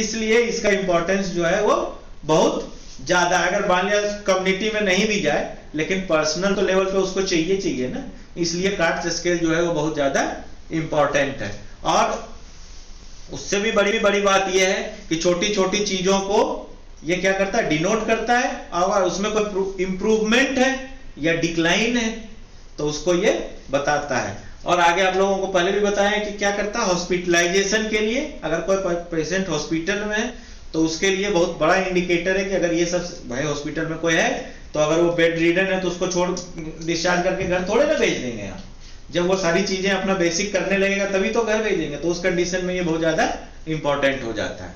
इसलिए इसका इंपॉर्टेंस जो है वो बहुत ज्यादा. अगर मान लिया कम्युनिटी में नहीं भी जाए, लेकिन पर्सनल तो लेवल पे उसको चाहिए ना, इसलिए कार्डियक स्किल जो है वो बहुत ज्यादा इंपॉर्टेंट है. और उससे भी बड़ी बात यह है कि छोटी छोटी चीजों को ये क्या करता है, डिनोट करता है. और उसमें कोई इंप्रूवमेंट है या डिक्लाइन है तो उसको ये बताता है. और आगे आप लोगों को पहले भी बताया कि क्या करता है, हॉस्पिटलाइजेशन के लिए अगर कोई पेशेंट हॉस्पिटल में है तो उसके लिए बहुत बड़ा इंडिकेटर है कि अगर ये सब भाई हॉस्पिटल में कोई है, तो अगर वो बेड रिडन है तो उसको छोड़ डिस्चार्ज करके घर थोड़े ना भेज देंगे आप. जब वो सारी चीजें अपना बेसिक करने लगेगा तभी तो घर भेजेंगे. तो उस कंडीशन में ये बहुत ज्यादा इंपॉर्टेंट हो जाता है.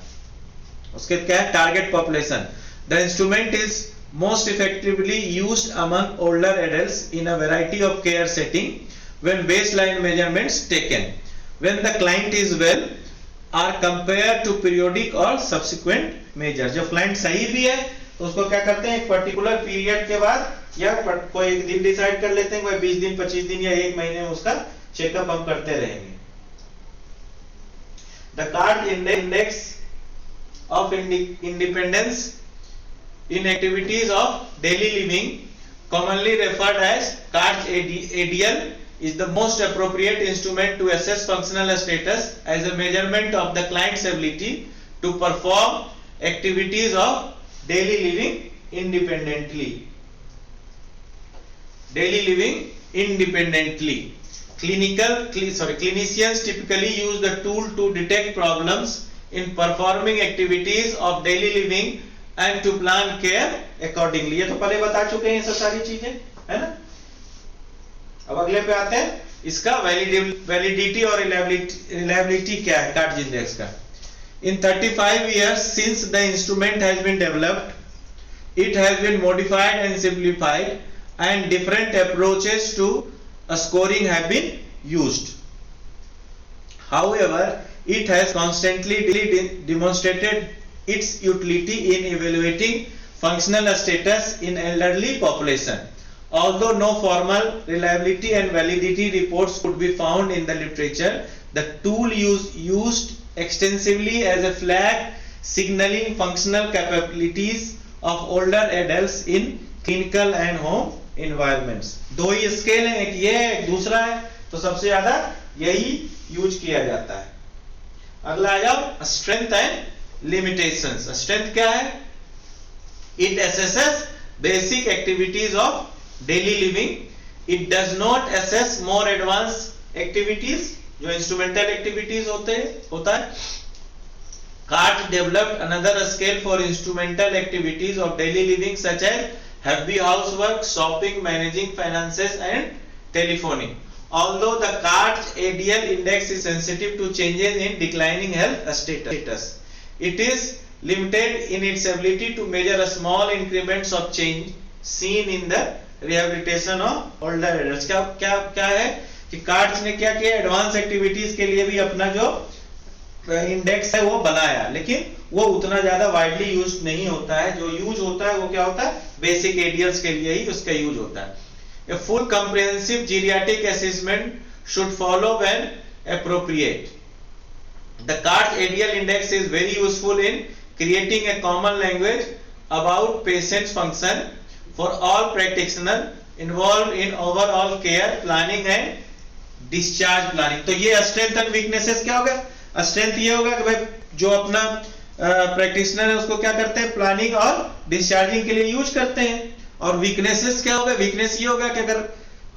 उसके क्या है, target population. The instrument is most effectively used among older adults in a variety of care setting when baseline measurements taken when the client is well are compared to periodic or subsequent measures. जो client सही भी है तो उसको क्या करते हैं, एक पर्टिकुलर पीरियड के बाद या कोई एक दिन डिसाइड कर लेते हैं, कोई 20 दिन 25 दिन या एक महीने में उसका चेकअप हम करते रहेंगे. The CART index of independence in activities of daily living, commonly referred as CART ADL, is the most appropriate instrument to assess functional status as a measurement of the client's ability to perform activities of daily living independently. Clinicians typically use the tool to detect problems in performing activities of daily living and to plan care accordingly. ये तो पहले बता चुके हैं ये सब सारी चीजें, है ना. अब अगले पे आते हैं, इसका वैलिडिटी और रिलायबिलिटी क्या है CART इंडेक्स का. In 35 years since the instrument has been developed, it has been modified and simplified, and different approaches to scoring have been used. However, it has constantly demonstrated its utility in evaluating functional status in elderly population. Although no formal reliability and validity reports could be found in the literature, the tool used extensively as a flag signaling functional capabilities of older adults in clinical and home environments. दो ही scale है, एक ये है एक दूसरा है, तो सबसे ज्यादा यही यूज किया जाता है. अगला आ जाओ, स्ट्रेंथ एंड लिमिटेशंस. स्ट्रेंथ क्या है? It assesses basic activities of daily living. It does not assess more advanced activities, जो इंस्ट्रूमेंटल एक्टिविटीज होता है. CART developed another scale for instrumental activities of daily living such as heavy housework, shopping, managing finances and telephoning. Although the CART ADL index is sensitive to changes in declining health status, it is limited in its ability to measure small increments of change seen in the rehabilitation of older adults. क्या है कि CART ने क्या किया, advance activities के लिए भी अपना जो इंडेक्स है वो बनाया, लेकिन वो उतना ज्यादा वाइडली यूज नहीं होता है. जो यूज होता है वो क्या होता है, बेसिक एडियल्स के लिए ही उसका यूज होता है. A full comprehensive geriatric assessment should follow when appropriate. The CART ADL index is very useful in creating a common language about patient's function for all practitioners involved in overall care planning and discharge planning. तो ये strength and weaknesses क्या होगा? Strength ये होगा कि भाई जो अपना प्रैक्टिशनर है उसको क्या करते हैं, प्लानिंग और डिस्चार्जिंग के लिए यूज करते हैं. और वीकनेसेस क्या होगा? वीकनेस ये होगा कि अगर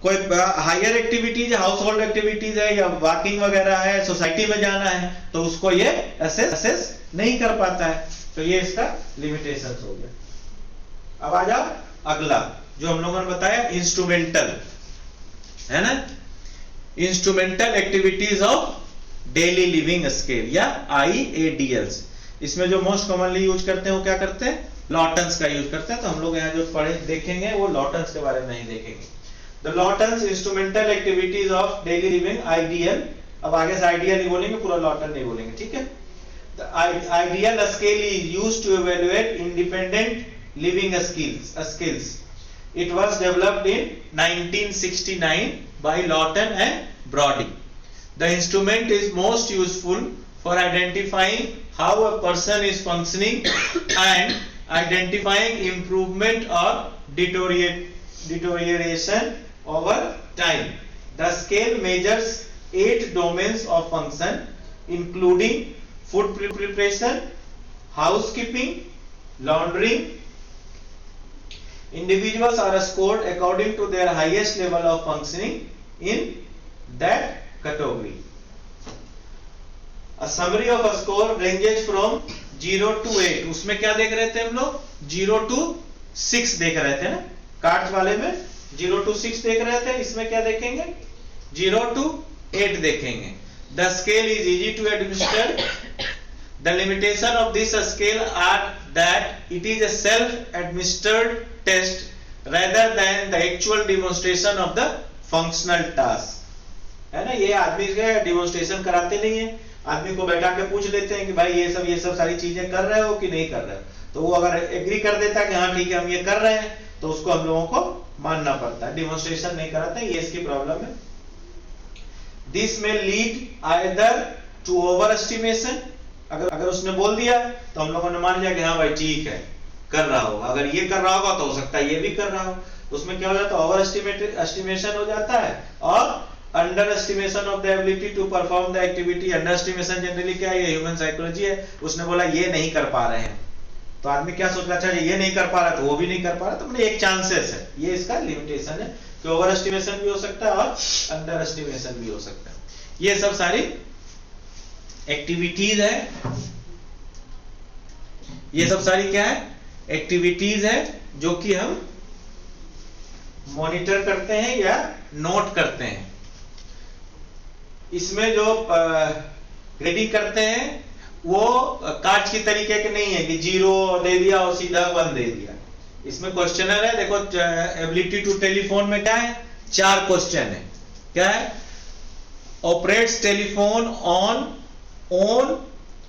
कोई higher activities, household activities है या वॉकिंग वगैरह है, सोसाइटी में जाना है, तो उसको ये असेस नहीं कर पाता है. तो ये इसका लिमिटेशंस हो गया. अब आ जाओ अगला जो हम लोगों ने बताया, इंस्ट्रूमेंटल, है ना. Instrumental activities of daily living scale या IADLs. इसमें जो मोस्ट कॉमनली यूज करते हैं वो क्या करते हैं, लॉटन्स का यूज करते हैं. तो हम लोग यहाँ जो पढ़े देखेंगे वो लॉटन्स के बारे में नहीं देखेंगे. The Lawton's instrumental activities of daily living IDL. अब आगे से IDL नहीं बोलेंगे, पूरा लॉटन नहीं बोलेंगे, ठीक है. The IDL scale is used to evaluate independent living skills. It was developed in 1969 by Lawton and Brody. The instrument is most useful for identifying how a person is functioning and identifying improvement or deterioration over time. The scale measures 8 domains of function, including food preparation, housekeeping, laundering. Individuals are scored according to their highest level of functioning in that category. A summary of a score ranges from 0 to 8. उसमें क्या देख रहे थे हम लोग, 0 to 6 देख रहे थे ना. CART वाले में 0 to 6 देख रहे थे, इसमें क्या देखेंगे, 0 to 8 देखेंगे. The scale is easy to administer. The limitation of this scale are that it is a self-administered test rather than the actual demonstration of the functional task. है ना, ये आदमी के डिमोन्स्ट्रेशन कराते नहीं है, आदमी को बैठा के पूछ लेते हैं कि भाई ये सब सारी चीजें कर रहे हो कि नहीं कर रहे हो, तो वो अगर एग्री कर देता है कि हाँ ठीक है हम ये कर रहे हैं, तो उसको हम लोगों को मानना पड़ता है, डिमोन्स्ट्रेशन नहीं कराते, ये इसकी प्रॉब्लम है. This may lead either to overestimation, अगर उसने बोल दिया तो हम लोगों ने मान लिया कि हाँ भाई ठीक है कर रहा होगा, अगर ये कर रहा होगा तो हो सकता है ये भी कर रहा हो, उसमें क्या हो जाता है, ओवर एस्टिमेशन हो जाता है. और underestimation of the ability to perform the activity, underestimation generally क्या है, ये ह्यूमन साइकोलॉजी है, उसने बोला ये नहीं कर पा रहे हैं, तो आदमी क्या सोच रहा है, ये नहीं कर पा रहा तो वो भी नहीं कर पा रहा, तो मतलब एक चांसेस है, ये इसका लिमिटेशन है कि ओवर एस्टिमेशन भी हो सकता है और अंडर एस्टिमेशन भी हो सकता है. ये सब सारी एक्टिविटीज है, ये सब सारी क्या है, एक्टिविटीज है जो कि हम मॉनिटर करते हैं या नोट करते हैं. इसमें जो ग्रेडिंग करते हैं वो कांच की तरीके के नहीं है कि 0 दे दिया और सीधा 1 दे दिया. इसमें क्वेश्चनर है, देखो एबिलिटी टू टेलीफोन में क्या है, 4 क्वेश्चन है. क्या है, operates telephone on own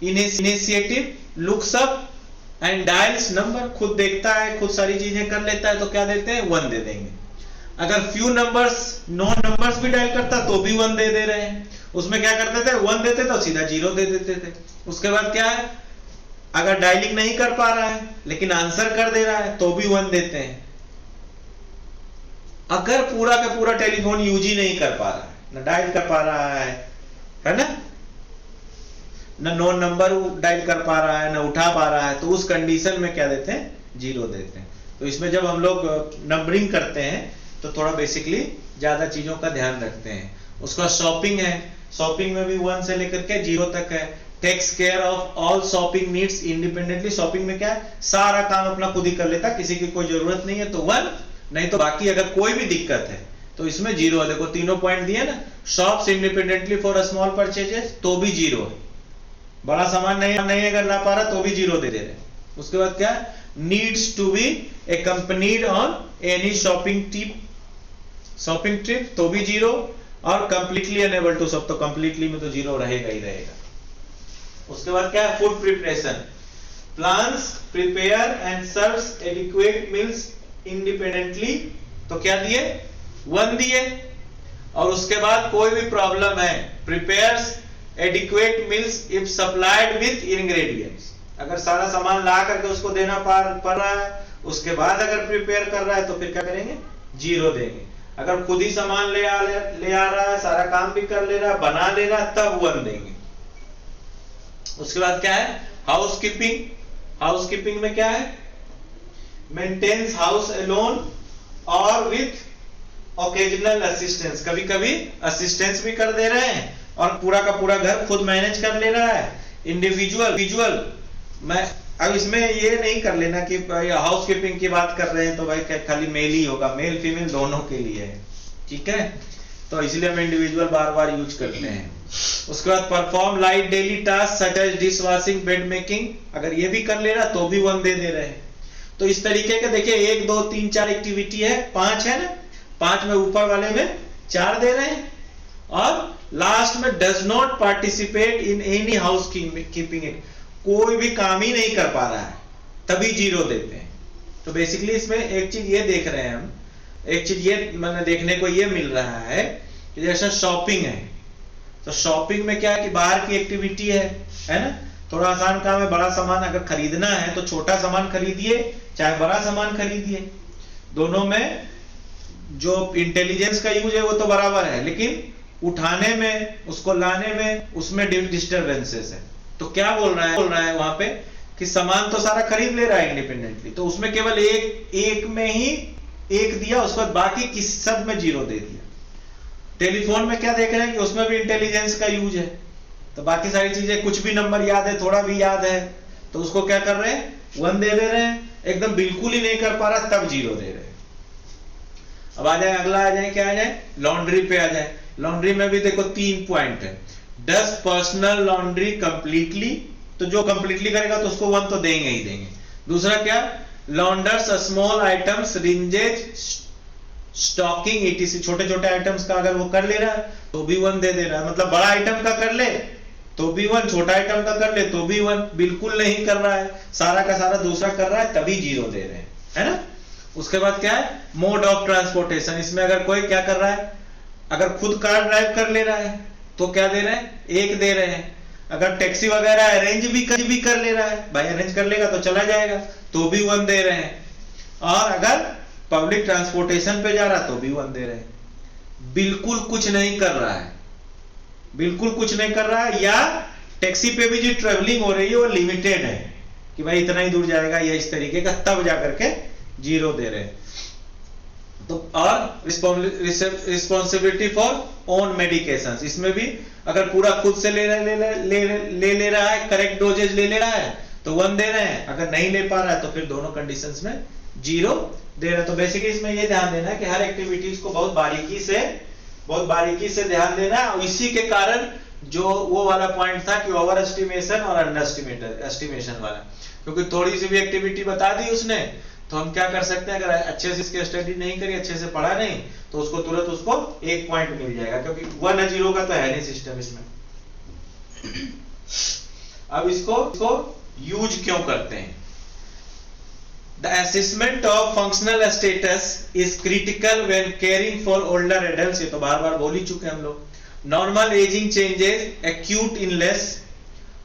initiative, looks up and dials number, खुद देखता है, खुद सारी चीजें कर लेता है, तो क्या देते हैं, 1 दे देंगे. अगर फ्यू नंबर्स नॉन नंबर्स भी डायल करता तो भी 1 दे रहे हैं. उसमें क्या करते थे, 1 देते तो सीधा 0 दे देते थे. उसके बाद क्या है, अगर डायलिंग नहीं कर पा रहा है लेकिन आंसर कर दे रहा है तो भी 1 देते हैं. अगर पूरा का पूरा टेलीफोन यूज ही नहीं कर पा रहा है, ना डायल कर पा रहा है ना, ना नॉन नंबर डायल कर पा रहा है, ना उठा पा रहा है, तो उस कंडीशन में क्या देते हैं, 0 देते हैं. तो इसमें जब हम लोग नंबरिंग करते हैं तो थोड़ा बेसिकली ज्यादा चीजों का ध्यान रखते हैं. उसका शॉपिंग है, शॉपिंग में भी 1 से लेकर के 0 तक है. Takes care of all shopping needs independently, shopping में क्या है, सारा काम अपना खुद ही कर लेता, किसी की कोई जरूरत नहीं है तो 1, नहीं तो बाकी अगर कोई भी दिक्कत है तो इसमें 0 है. देखो तीनों पॉइंट दिए ना, shops independently for small purchases तो भी 0 है, बड़ा सामान नहीं अगर ला पा रहा तो भी 0 दे रहे हैं. उसके बाद क्या, needs to be accompanied on any shopping trip तो भी 0, और कंप्लीटली अनेबल टू सब, तो कंप्लीटली में तो 0 रहेगा ही रहेगा. उसके बाद क्या है, food preparation, plans prepare and serves adequate meals independently, तो क्या दिए, 1 दिए. और उसके बाद कोई भी प्रॉब्लम है, prepares adequate meals if supplied with ingredients, अगर सारा सामान ला करके उसको देना पड़ रहा है, उसके बाद अगर प्रिपेयर कर रहा है तो फिर क्या करेंगे, 0 देंगे. अगर खुद ही सामान ले आ रहा है, सारा काम भी कर ले रहा है, बना ले रहा है, तब 1 देंगे. उसके बाद क्या है, हाउसकीपिंग, हाउसकीपिंग में क्या है, मेंटेन्स हाउस अलोन और विथ ओकेजनल असिस्टेंस, कभी कभी असिस्टेंस भी कर दे रहे हैं और पूरा का पूरा घर खुद मैनेज कर ले रहा है. इंडिविजुअल मैं अब इसमें ये नहीं कर लेना कि हाउस कीपिंग की बात कर रहे हैं तो भाई खाली मेल ही होगा, मेल फीमेल दोनों के लिए है, ठीक है, तो इसलिए हम इंडिविजुअल बार बार यूज करते हैं. उसके बाद perform light daily task such as dish washing, bed making, अगर ये भी कर ले रहा तो भी 1 दे रहे हैं. तो इस तरीके के देखिए 1 2 3 4 एक्टिविटी है, 5 है ना, 5 में ऊपर वाले में 4 दे रहे हैं, और लास्ट में does not participate in any house keeping, कोई भी काम ही नहीं कर पा रहा है तभी 0 देते हैं. तो बेसिकली इसमें एक चीज ये देख रहे हैं हम, एक चीज ये मैंने देखने को ये मिल रहा है कि जैसे शॉपिंग है, तो शॉपिंग में क्या है कि बाहर की एक्टिविटी है ना, थोड़ा आसान काम है. बड़ा सामान अगर खरीदना है तो छोटा सामान खरीदिए चाहे बड़ा सामान खरीदिए, दोनों में जो इंटेलिजेंस का यूज है वो तो बराबर है, लेकिन उठाने में, उसको लाने में, उसमें डिस्टर्बेंसेस है. तो क्या बोल रहा है वहां पे कि सामान तो सारा खरीद ले रहा है इंडिपेंडेंटली, तो उसमें केवल एक में ही 1 दिया, उसके बाद बाकी किस सब में 0 दे दिया. टेलीफोन में क्या देख रहे हैं कि उसमें भी इंटेलिजेंस का यूज है, तो बाकी सारी चीजें, कुछ भी नंबर याद है, थोड़ा भी याद है, तो उसको क्या कर रहे हैं, 1 दे रहे हैं. एकदम बिल्कुल ही नहीं कर पा रहा तब 0 दे रहे हैं. अब आ जाए अगला, आ जाए क्या, आ जाए लॉन्ड्री पे आ जाए. लॉन्ड्री में भी देखो 3 पॉइंट है. डस पर्सनल लॉन्ड्री कंप्लीटली, तो जो कंप्लीटली करेगा तो उसको 1 तो देंगे ही देंगे. दूसरा क्या, launders small items rinses stocking etc, छोटे छोटे आइटम्स का अगर वो कर ले रहा है तो भी 1 दे रहा है। मतलब बड़ा आइटम का कर ले तो भी 1, छोटा आइटम का कर ले तो भी 1, बिल्कुल नहीं कर रहा है, सारा का सारा दूसरा कर रहा है तभी 0 दे रहे हैं, है ना। उसके बाद क्या है, मोड ऑफ ट्रांसपोर्टेशन, इसमें अगर कोई क्या कर रहा है, अगर खुद कार ड्राइव कर ले रहा है तो क्या दे रहे हैं, 1 दे रहे हैं। अगर टैक्सी वगैरह अरेंज भी कर ले रहा है, भाई अरेंज कर लेगा तो चला जाएगा तो भी 1 दे रहे हैं। और अगर पब्लिक ट्रांसपोर्टेशन पे जा रहा तो भी 1 दे रहे हैं। बिल्कुल कुछ नहीं कर रहा है, बिल्कुल कुछ नहीं कर रहा है, या टैक्सी पे भी जो ट्रेवलिंग हो रही है वो लिमिटेड है कि भाई इतना ही दूर जाएगा या इस तरीके का, तब जाकर के 0 दे रहे हैं। तो और रिस्पॉन्सिबिलिटी फॉर ओन मेडिकेशंस, इसमें भी अगर पूरा खुद से ले रहा है, करेक्ट डोजेज ले रहा है तो 1 दे रहे हैं, अगर नहीं ले पा रहा है तो फिर दोनों कंडीशंस में 0 दे रहे हैं। तो बेसिकली इसमें ये ध्यान देना है कि हर एक्टिविटीज को बहुत बारीकी से ध्यान देना है। और इसी के कारण जो वो वाला पॉइंट था कि ओवर एस्टिमेशन और अंडर एस्टिमेशन वाला, क्योंकि थोड़ी सी भी एक्टिविटी बता दी उसने तो हम क्या कर सकते हैं, अगर अच्छे से इसकी स्टडी नहीं करी, अच्छे से पढ़ा नहीं, तो उसको तुरंत उसको 1 पॉइंट मिल जाएगा, क्योंकि 1 है 0 का तो है नहीं सिस्टम इसमें। अब इसको यूज क्यों करते हैं। The assessment of functional status is critical when caring for older adults, ये तो बार बार बोल ही चुके हम लोग। Normal aging changes, acute illness,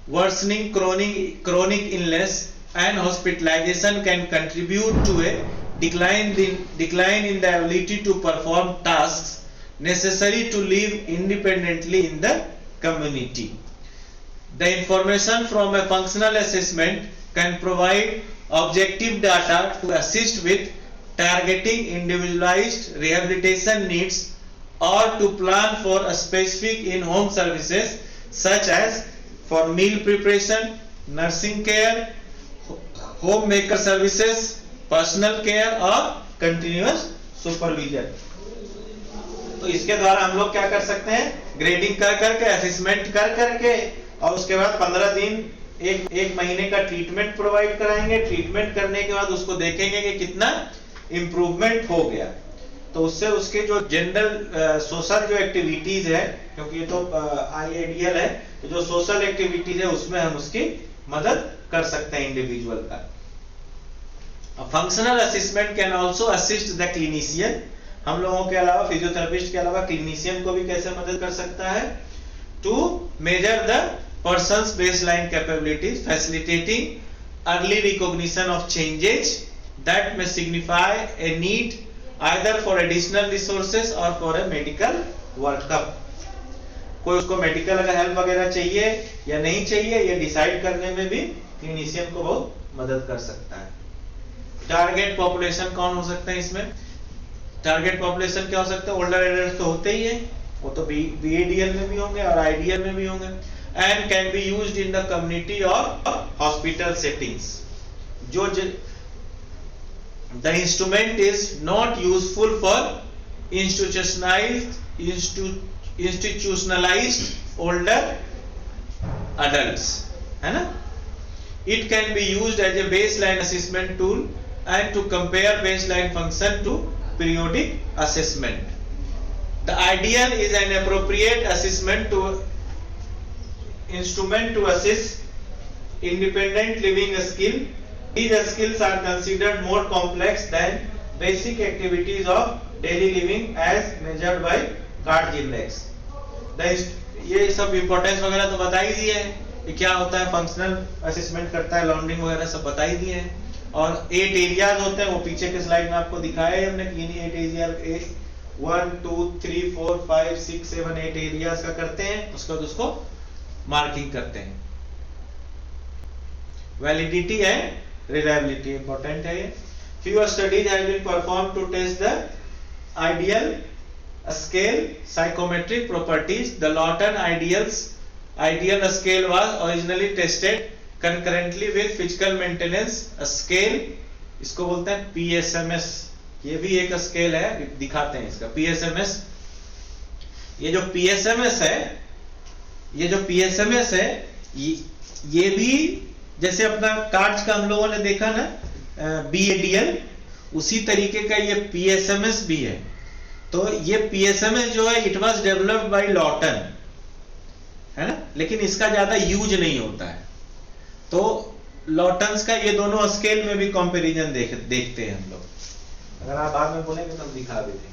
worsening chronic illness and hospitalization can contribute to a decline in the ability to perform tasks necessary to live independently in the community. The information from a functional assessment can provide objective data to assist with targeting individualized rehabilitation needs or to plan for a specific in-home services such as for meal preparation, nursing care, homemaker services, personal care और continuous supervision। तो इसके द्वारा हम लोग क्या कर सकते हैं, ग्रेडिंग कर करके, असेसमेंट कर करके, और उसके बाद 15 दिन एक महीने का ट्रीटमेंट प्रोवाइड कराएंगे। ट्रीटमेंट करने के बाद उसको देखेंगे कि कितना इंप्रूवमेंट हो गया। तो उससे उसके जो जनरल सोशल जो एक्टिविटीज है, क्योंकि ये तो IADL है, तो जो सोशल एक्टिविटीज है उसमें हम उसकी मदद कर सकते हैं इंडिविजुअल का। Functional assessment can also assist the clinician, हम लोगों के अलावा फिजियोथेरेपिस्ट के अलावा क्लिनिशियन को भी कैसे मदद कर सकता है, to measure the person's baseline capabilities, facilitating early recognition of changes that may signify a need either for additional resources or for a medical workup। कोई उसको मेडिकल अगर हेल्प वगैरह चाहिए या नहीं चाहिए, ये डिसाइड करने में भी क्लिनिशियन को बहुत मदद कर सकता है। टारगेट पॉपुलेशन कौन हो सकता है इसमें, टारगेट पॉपुलेशन क्या हो सकता है, ओल्डर एडल्ट तो होते ही है, वो तो BADL में भी होंगे और IDL में भी होंगे, and can be used in the community or hospital settings। जो the instrument is not useful for institutionalized older adults, है ना। It can be used as a baseline assessment tool and to compare baseline function to periodic assessment। The ideal is an appropriate assessment instrument to assess independent living skill। These skills are considered more complex than basic activities of daily living as measured by Carge index। ये सब importance वगैरह तो बता ही दिए हैं कि क्या होता है, फंक्शनल असेसमेंट करता है, लॉन्ड्रिंग वगैरह सब बता ही दिए हैं। और 8 एरियाज होते हैं, वो पीछे के स्लाइड में आपको दिखाया है हमने, 8 एरिया 1 2 3 4 5 6 7 8 एरियाज का करते हैं, उसके बाद उसको मार्किंग करते हैं। वैलिडिटी एंड रिलायबिलिटी इंपॉर्टेंट है ये। Few studies have been performed to test the ideal scale psychometric properties। The Lawton ideal scale was originally tested concurrently with physical maintenance scale, इसको बोलते हैं PSMS। ये भी एक स्केल है, दिखाते हैं इसका PSMS। ये जो PSMS है, ये भी जैसे अपना कार्ड्स का हम लोगों ने देखा ना BADL, उसी तरीके का ये PSMS भी है। तो ये PSMS जो है इट वाज डेवलप्ड बाय लॉटन, है ना, लेकिन इसका ज्यादा यूज नहीं होता है। तो लॉटन्स का ये दोनों स्केल में भी कंपैरिजन देखते हैं हम लोग। अगर आप बाद में बोलेंगे तो हम दिखा भी देंगे।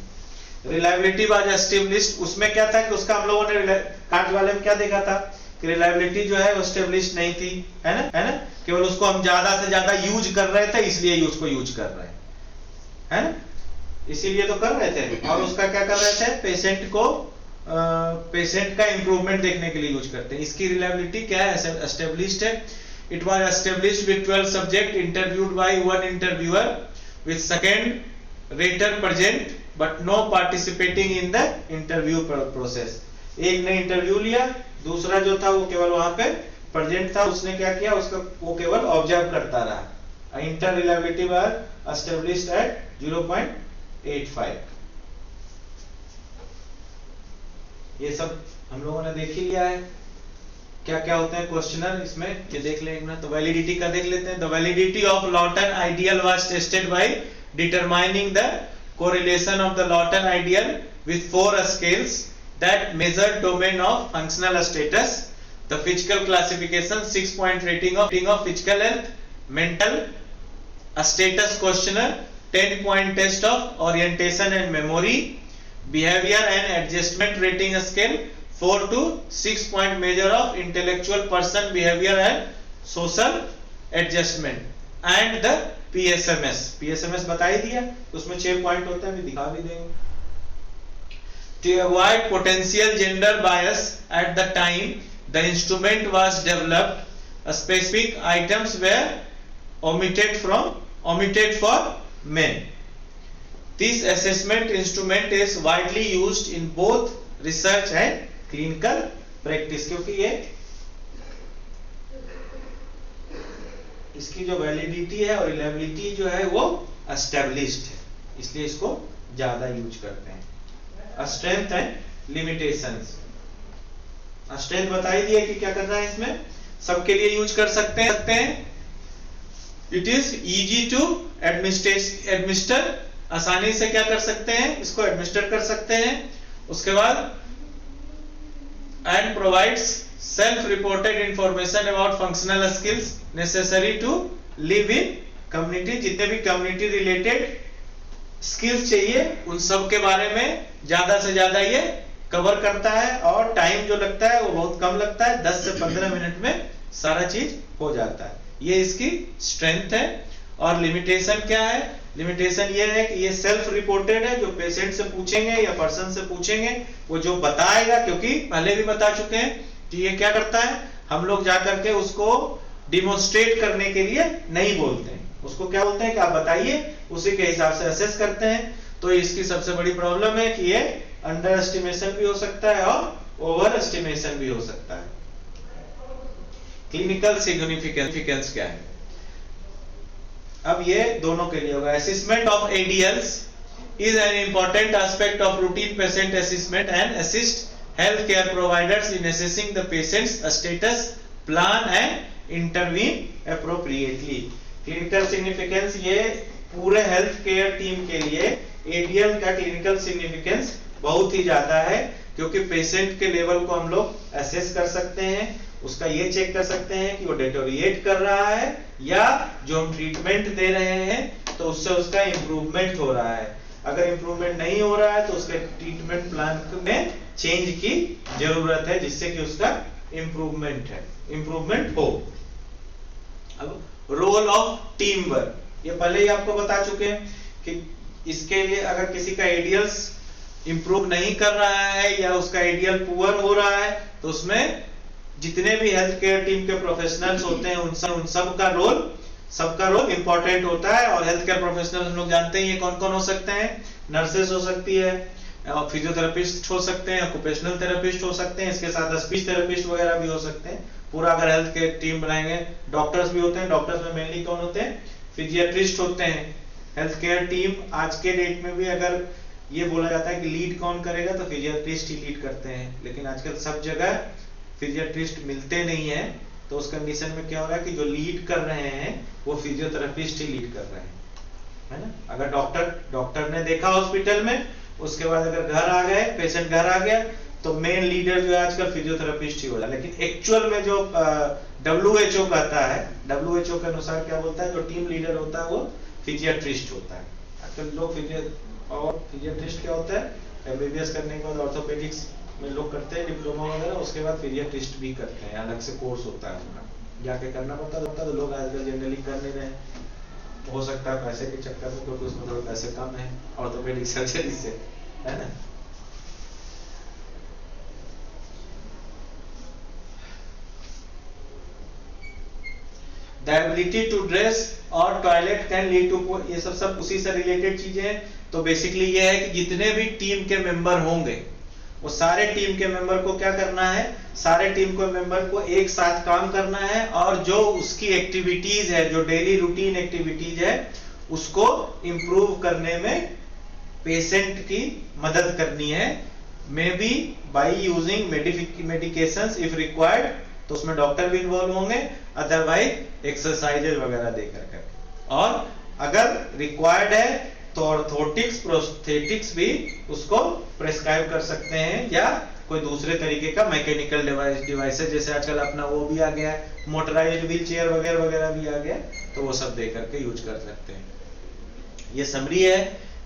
रिलायबिलिटी वाज एस्टेब्लिश्ड, उसमें क्या था कि उसका हम लोगों ने कार्ड वाले में क्या देखा था कि रिलायबिलिटी जो है वो एस्टेब्लिश नहीं थी, है ना, केवल उसको हम ज्यादा से ज्यादा यूज कर रहे थे, इसलिए उसको यूज कर रहे हैं, है ना, इसीलिए तो कर रहे थे। और उसका क्या कर रहे थे, पेशेंट का इंप्रूवमेंट देखने के लिए यूज करते हैं। इसकी रिलायबिलिटी क्या है, एस्टेब्लिश्ड है। It was established with 12 subject interviewed by one interviewer with second rater present but no participating in the interview process. एक ने इंटरव्यू लिया, दूसरा जो था वो केवल वहां पे प्रेजेंट था, उसने क्या किया, उसका वो केवल ऑब्जर्व करता रहा। Inter reliability was established at 0.85। ये सब हम लोगों ने देख ही लिया है। क्या क्या होते हैं क्वेश्चनर इसमें, ये देख लेंगे। तो वैलिडिटी का देख लेते हैं। The validity of Lawton IADL was tested by determining the correlation of the Lawton IADL with 4 scales that measure domain of functional status, the physical classification, 6-point rating of physical health, mental status questionnaire, 10-point test of orientation and memory, behavior and adjustment rating scale, 4 to 6-point measure of intellectual person behavior and social adjustment, and the PSMS बता ही दिया, उसमें 6 point होते हैं, अभी दिखा भी देंगे। To avoid potential gender bias at the time the instrument was developed, specific items were omitted for men. This assessment instrument is widely used in both research and clinical practice, क्योंकि ये इसकी जो वैलिडिटी है और reliability जो है वो established है, इसलिए इसको ज्यादा यूज करते हैं। स्ट्रेंथ एंड लिमिटेशंस, स्ट्रेंथ बता ही दिया कि क्या करना है, इसमें सबके लिए यूज कर सकते हैं। It is easy to administer, आसानी से क्या कर सकते हैं, इसको एडमिनिस्टर कर सकते हैं। उसके बाद and provides self reported information about functional skills necessary to live in community. जितने भी कम्युनिटी रिलेटेड स्किल्स चाहिए उन सब के बारे में ज्यादा से ज्यादा ये कवर करता है, और टाइम जो लगता है वो बहुत कम लगता है, 10 से 15 मिनट में सारा चीज हो जाता है। ये इसकी स्ट्रेंथ है। और लिमिटेशन क्या है, लिमिटेशन ये है कि ये सेल्फ रिपोर्टेड है, जो पेशेंट से पूछेंगे या पर्सन से पूछेंगे वो जो बताएगा, क्योंकि पहले भी बता चुके हैं कि ये क्या करता है, हम लोग जाकर के उसको डिमोन्स्ट्रेट करने के लिए नहीं बोलते हैं, उसको क्या बोलते हैं कि आप बताइए, उसी के हिसाब से असेस करते हैं। तो इसकी सबसे बड़ी प्रॉब्लम है कि ये अंडर एस्टिमेशन भी हो सकता है और ओवर एस्टिमेशन भी हो सकता है। क्लिनिकल सिग्निफिकेंस क्या है, अब ये दोनों के लिए होगा। Assessment of ADLs is an important aspect of routine patient assessment and assist health care providers in assessing the patient's status, plan and intervene appropriately. Clinical significance, ये पूरे हेल्थ केयर टीम के लिए एडीएल का clinical significance बहुत ही ज्यादा है, क्योंकि patient के लेवल को हम लोग असेस कर सकते हैं, उसका ये चेक कर सकते हैं कि वो डेटोरिएट कर रहा है या जो हम ट्रीटमेंट दे रहे हैं तो उससे उसका इंप्रूवमेंट हो रहा है। अगर इंप्रूवमेंट नहीं हो रहा है तो उसके ट्रीटमेंट प्लान में चेंज की जरूरत है, जिससे कि उसका इंप्रूवमेंट हो। अब रोल ऑफ टीम वर्क, ये पहले ही आपको बता चुके हैं कि इसके लिए अगर किसी का एडीएल्स इंप्रूव नहीं कर रहा है या उसका एडीएल पुअर हो रहा है तो उसमें जितने भी हेल्थ केयर टीम के प्रोफेशनल्स होते हैं उन सबका रोल इंपॉर्टेंट होता है। और हेल्थ केयर प्रोफेशनल्स हम लोग जानते हैं ये कौन कौन हो सकते हैं, नर्सेस हो सकती है, फिजियोथेरेपिस्ट हो सकते हैं, ऑक्यूपेशनल थेरेपिस्ट हो सकते हैं, इसके साथ स्पीच थेरेपिस्ट वगैरह भी हो सकते हैं। पूरा अगर हेल्थ केयर टीम बनाएंगे, डॉक्टर्स भी होते हैं, डॉक्टर्स में मेनली कौन होते हैं, फिजियाट्रिस्ट होते हैं। हेल्थ केयर टीम आज के डेट में भी अगर ये बोला जाता है कि लीड कौन करेगा तो फिजियाट्रिस्ट ही लीड करते हैं, लेकिन आजकल सब जगह फिजियाट्रिस्ट मिलते नहीं है, तो उस कंडीशन में क्या हो रहा है कि जो लीड कर रहे हैं वो फिजियोथेरेपिस्ट ही लीड कर रहे हैं, है ना। अगर डॉक्टर ने देखा हॉस्पिटल में, उसके बाद अगर घर आ गए, पेशेंट घर आ गया, तो मेन लीडर जो है आजकल फिजियोथेरेपिस्ट ही हो रहा है। लेकिन एक्चुअल में जो WHO कहता है, WHO के अनुसार क्या बोलता है, जो टीम लीडर होता है वो फिजियाट्रिस्ट होता है। आजकल लोग फिजियाट्रिस्ट क्या होता है, MBBS करने के बाद ऑर्थोपेडिक्स में लोग करते हैं डिप्लोमा वगैरह, उसके बाद फिजियाट्रिस्ट भी करते हैं, अलग से कोर्स होता है उनका, जाके करना पड़ता है। तो लोग आजकल जनरली कर नहीं रहे, हो सकता है पैसे के चक्कर में, क्योंकि उसमें थोड़े पैसे कम है ऑर्थोपेडिक सर्जरी से, है ना। द एबिलिटी टू ड्रेस और टॉयलेट कैन लीड टू, ये सब उसी से रिलेटेड चीजें हैं। तो बेसिकली ये है कि जितने भी टीम के मेंबर होंगे, वो सारे टीम के मेंबर को क्या करना है, सारे टीम को मेंबर को एक साथ काम करना है, और जो उसकी एक्टिविटीज है, जो डेली रूटीन एक्टिविटीज है, उसको इंप्रूव करने में पेशेंट की मदद करनी है। May be by using medications if required, तो उसमें डॉक्टर भी इन्वॉल्व होंगे, अदरवाइज एक्सरसाइजेज वगैरह देकर के। और अगर रिक्वायर्ड है तो ऑर्थोटिक्स, प्रोस्थेटिक्स भी उसको प्रेस्क्राइब कर सकते हैं, या कोई दूसरे तरीके का मैकेनिकल डिवाइसेस, जैसे आजकल अपना वो भी आ गया है, मोटराइज्ड व्हील चेयर वगैरह वगैरह भी आ गया, तो वो सब दे करके यूज कर सकते हैं। ये समरी है।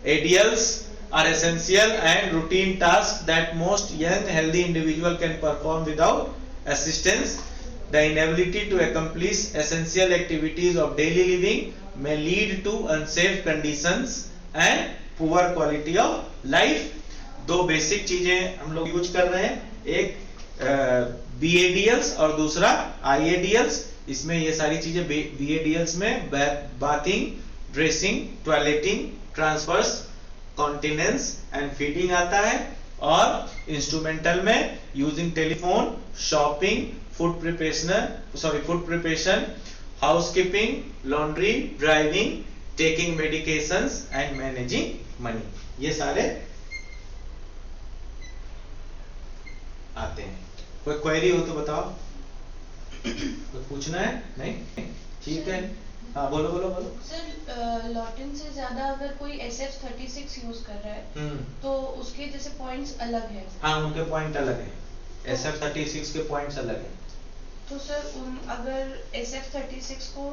ADLs are essential and routine tasks that most young healthy individual can perform without assistance. The inability to accomplish essential activities of daily living may lead to unsafe conditions and poor quality of life. दो basic चीजें हम लोग use कर रहे हैं, एक BADLs और दूसरा IADLs। इसमें ये सारी चीजें BADLs में bathing, dressing, toileting, transfers, continence and feeding आता है, और इंस्ट्रूमेंटल में using telephone, shopping, food preparation, housekeeping, laundry, driving, taking medications and managing money, ये सारे आते हैं। कोई क्वेरी हो तो बताओ, कुछ पूछना है? नहीं, ठीक है, हाँ बोलो बोलो बोलो। सर लॉटिन से ज्यादा अगर कोई SF36 यूज कर रहा है तो उसके जैसे पॉइंट्स अलग है? हाँ, उनके पॉइंट अलग है, SF36 के पॉइंट्स अलग है। तो सर अगर SF36 को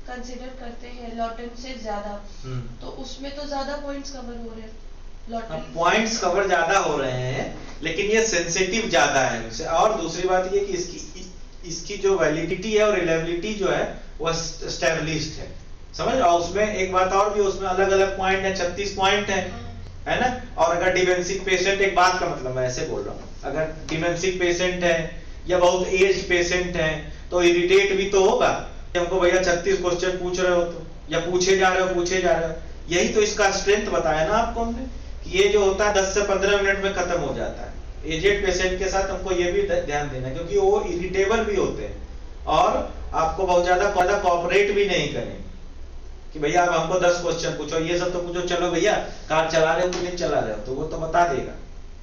कंसिडर करते हैं लॉटिन से ज्यादा, तो उसमें तो ज्यादा पॉइंट्स कवर हो रहे हैं, पॉइंट्स कवर ज्यादा हो रहे हैं, लेकिन ये सेंसिटिव ज्यादा है। और दूसरी बात ये कि इसकी जो वैलिडिटी है और रिलायबिलिटी जो है वो एस्टैब्लिश्ड है, समझ रहे हो। उसमें एक बात और भी, उसमें अलग अलग पॉइंट है, 36 पॉइंट है ना। और अगर डिमेंशिक पेशेंट, एक बात का मतलब मैं ऐसे बोल रहा हूँ, अगर डिमेंशिक पेशेंट है या बहुत एज पेशेंट है तो इरिटेट भी तो होगा, हमको भैया 36 क्वेश्चन पूछ रहे हो तो, या पूछे जा रहे हो। यही तो इसका स्ट्रेंथ बताया ना आपको हमने, कि ये जो होता है 10 से 15 मिनट में खत्म हो जाता है। एजेड पेशेंट के साथ हमको ये भी ध्यान देना, क्योंकि वो इरिटेबल भी होते हैं और आपको बहुत ज्यादा कोऑपरेट भी नहीं करेंगे कि भैया आप हमको 10 क्वेश्चन पूछो, ये सब तो पूछो, चलो भैया कार चला रहे हो कि नहीं चला रहे हो, तो वो तो बता देगा,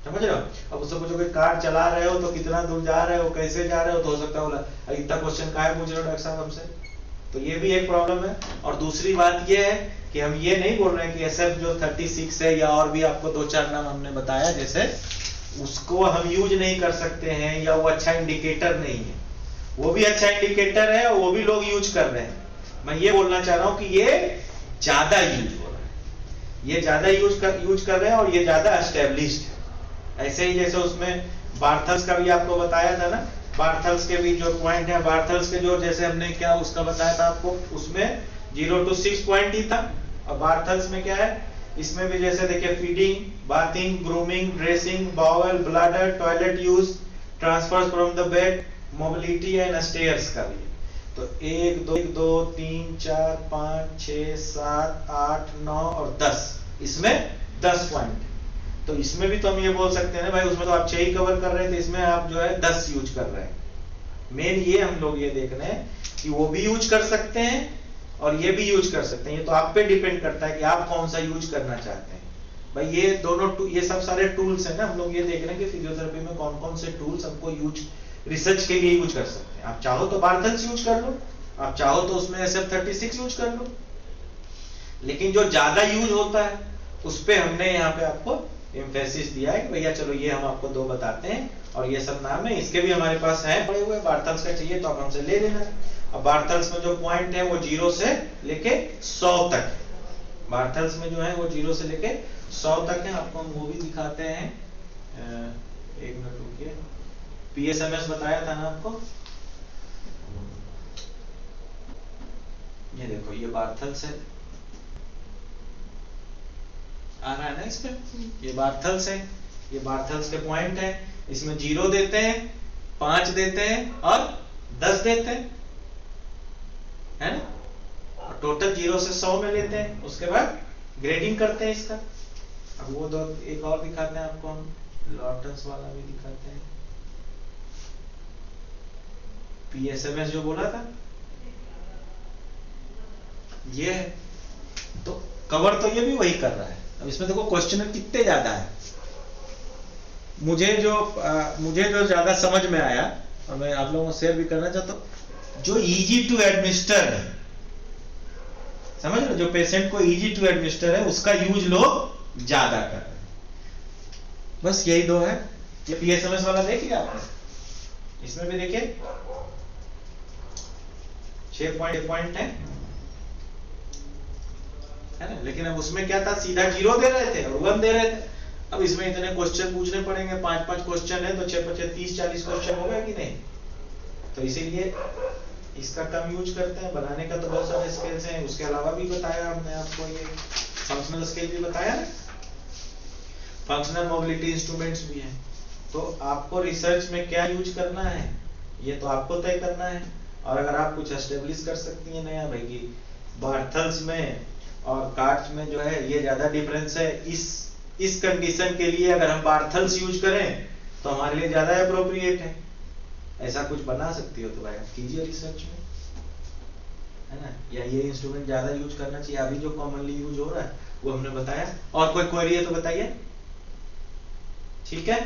समझ रहे हो। अब उससे पूछो कि कार चला रहे हो तो कितना दूर जा रहे हो, कैसे जा रहे हो, तो हो सकता है बोला इतना क्वेश्चन काहे पूछ रहे हो डॉक्टर साहब हमसे, तो ये भी एक प्रॉब्लम है। और दूसरी बात ये है कि हम ये नहीं बोल रहे हैं कि SF जो 36 है, या और भी आपको 2-4 नाम हमने बताया, जैसे उसको हम यूज नहीं कर सकते हैं, या वो अच्छा इंडिकेटर नहीं है। वो भी अच्छा इंडिकेटर है, वो भी लोग यूज कर रहे हैं। मैं ये बोलना चाह रहा हूं कि ये ज्यादा यूज हो रहा है, ये ज्यादा यूज कर रहे हैं, और ये ज्यादा एस्टेब्लिश्ड है। ऐसे ही जैसे उसमें बार्थल्स का भी आपको बताया था ना, बार्थल्स के भी जो पॉइंट है, बार्थल्स के जो जैसे हमने क्या उसका बताया था आपको, उसमें 0 to 6 पॉइंट ही था। और बार्थल्स में क्या है, इसमें भी जैसे देखिए feeding, bathing, grooming, dressing, bowel, bladder, toilet use, transfer from the bed, mobility and stairs का भी। तो 1 2 3 4 5 6 7 8 9 और 10, इसमें 10 पॉइंट। तो इसमें भी तो हम ये बोल सकते हैं ना भाई, उसमें तो आप 6 ही कवर कर रहे थे, इसमें आप जो है 10 यूज कर रहे हैं। मेन ये हम लोग ये देख रहे हैं कि वो भी यूज कर सकते हैं और ये भी यूज कर सकते हैं। ये तो आप पे डिपेंड करता है कि आप कौन सा यूज करना चाहते हैं। भाई ये दोनों ये सब सारे टूल्स हैं ना, हम लोग ये देख रहे हैं कि फिजियोथेरेपी में कौन कौन से टूल्स हमको यूज रिसर्च के लिए यूज कर सकते हैं। आप चाहो तो बार्थेल्स यूज कर लो, आप चाहो तो उसमें SF36 यूज कर लो, लेकिन जो ज्यादा यूज होता है उस पे हमने यहाँ पे आपको एम्फेसिस दिया है कि भैया चलो ये हम आपको 2 बताते हैं और ये सब नाम है, इसके भी हमारे पास है पड़े हुए। बार्थेल्स का चाहिए तो आप हमसे ले लेना। अब बार्थेल्स में जो पॉइंट है वो 0 से लेके 100 तक है। बार्थेल्स में जो है वो 0 से लेके 100 तक है। आपको हम वो भी दिखाते हैं, एक मिनट रुकिए। PSMS बताया था ना आपको, ये देखो ये बार्थेल्स है, आ रहा है ना इस पे, ये बार्थेल्स है, ये बार्थेल्स के पॉइंट है। इसमें 0 देते हैं, 5 देते हैं और 10 देते हैं, है ना, और टोटल 0 से 100 में लेते हैं। उसके बाद ग्रेडिंग करते हैं इसका। अब वो दो एक और दिखाते हैं आपको, हम लॉर्टन्स वाला भी दिखाते हैं। PSMS जो बोला था ये है, तो कवर तो ये भी वही कर रहा है। अब इसमें देखो क्वेश्चन कितने ज्यादा है। मुझे जो ज्यादा समझ में आया और मैं आप लोगों को शेयर भी करना चाहता हूँ, जो इजी टू एडमिनिस्टर है, समझ लो, जो पेशेंट को इजी टू एडमिनिस्टर है उसका यूज लोग ज्यादा कर रहे हैं। बस यही 2 है। ये PSMS वाला देख लिया आपने, इसमें भी देखिए 6 पॉइंट है ना, लेकिन अब उसमें क्या था, सीधा 0 दे रहे थे और 1 दे रहे थे। अब इसमें इतने क्वेश्चन पूछने पड़ेंगे, 5 क्वेश्चन है तो 6 30-40 क्वेश्चन होगा कि नहीं, तो इसीलिए इसका कम यूज करते हैं। बनाने का तो बहुत सारे स्केल्स हैं, उसके अलावा भी बताया हमने आपको, ये फंक्शनल स्केल भी बताया ना, फंक्शनल मोबिलिटी इंस्ट्रूमेंट्स भी हैं। तो आपको रिसर्च में क्या यूज करना है ये तो आपको तय करना है। और अगर आप कुछ एस्टेब्लिश कर सकती हैं नया भाई कि बार्थेल्स में और कार्ट्स में जो है ये ज्यादा डिफरेंस है, इस कंडीशन के लिए अगर हम बार्थेल्स यूज करें तो हमारे लिए ज्यादा अप्रोप्रिएट है, ऐसा कुछ बना सकती हो तो भाई आप कीजिए रिसर्च में, है ना। या ये इंस्ट्रूमेंट ज्यादा यूज करना चाहिए, अभी जो कॉमनली यूज हो रहा है वो हमने बताया। और कोई क्वेरी है तो बताइए। ठीक है,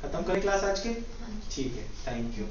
खत्म करें क्लास आज की? ठीक है, थैंक यू।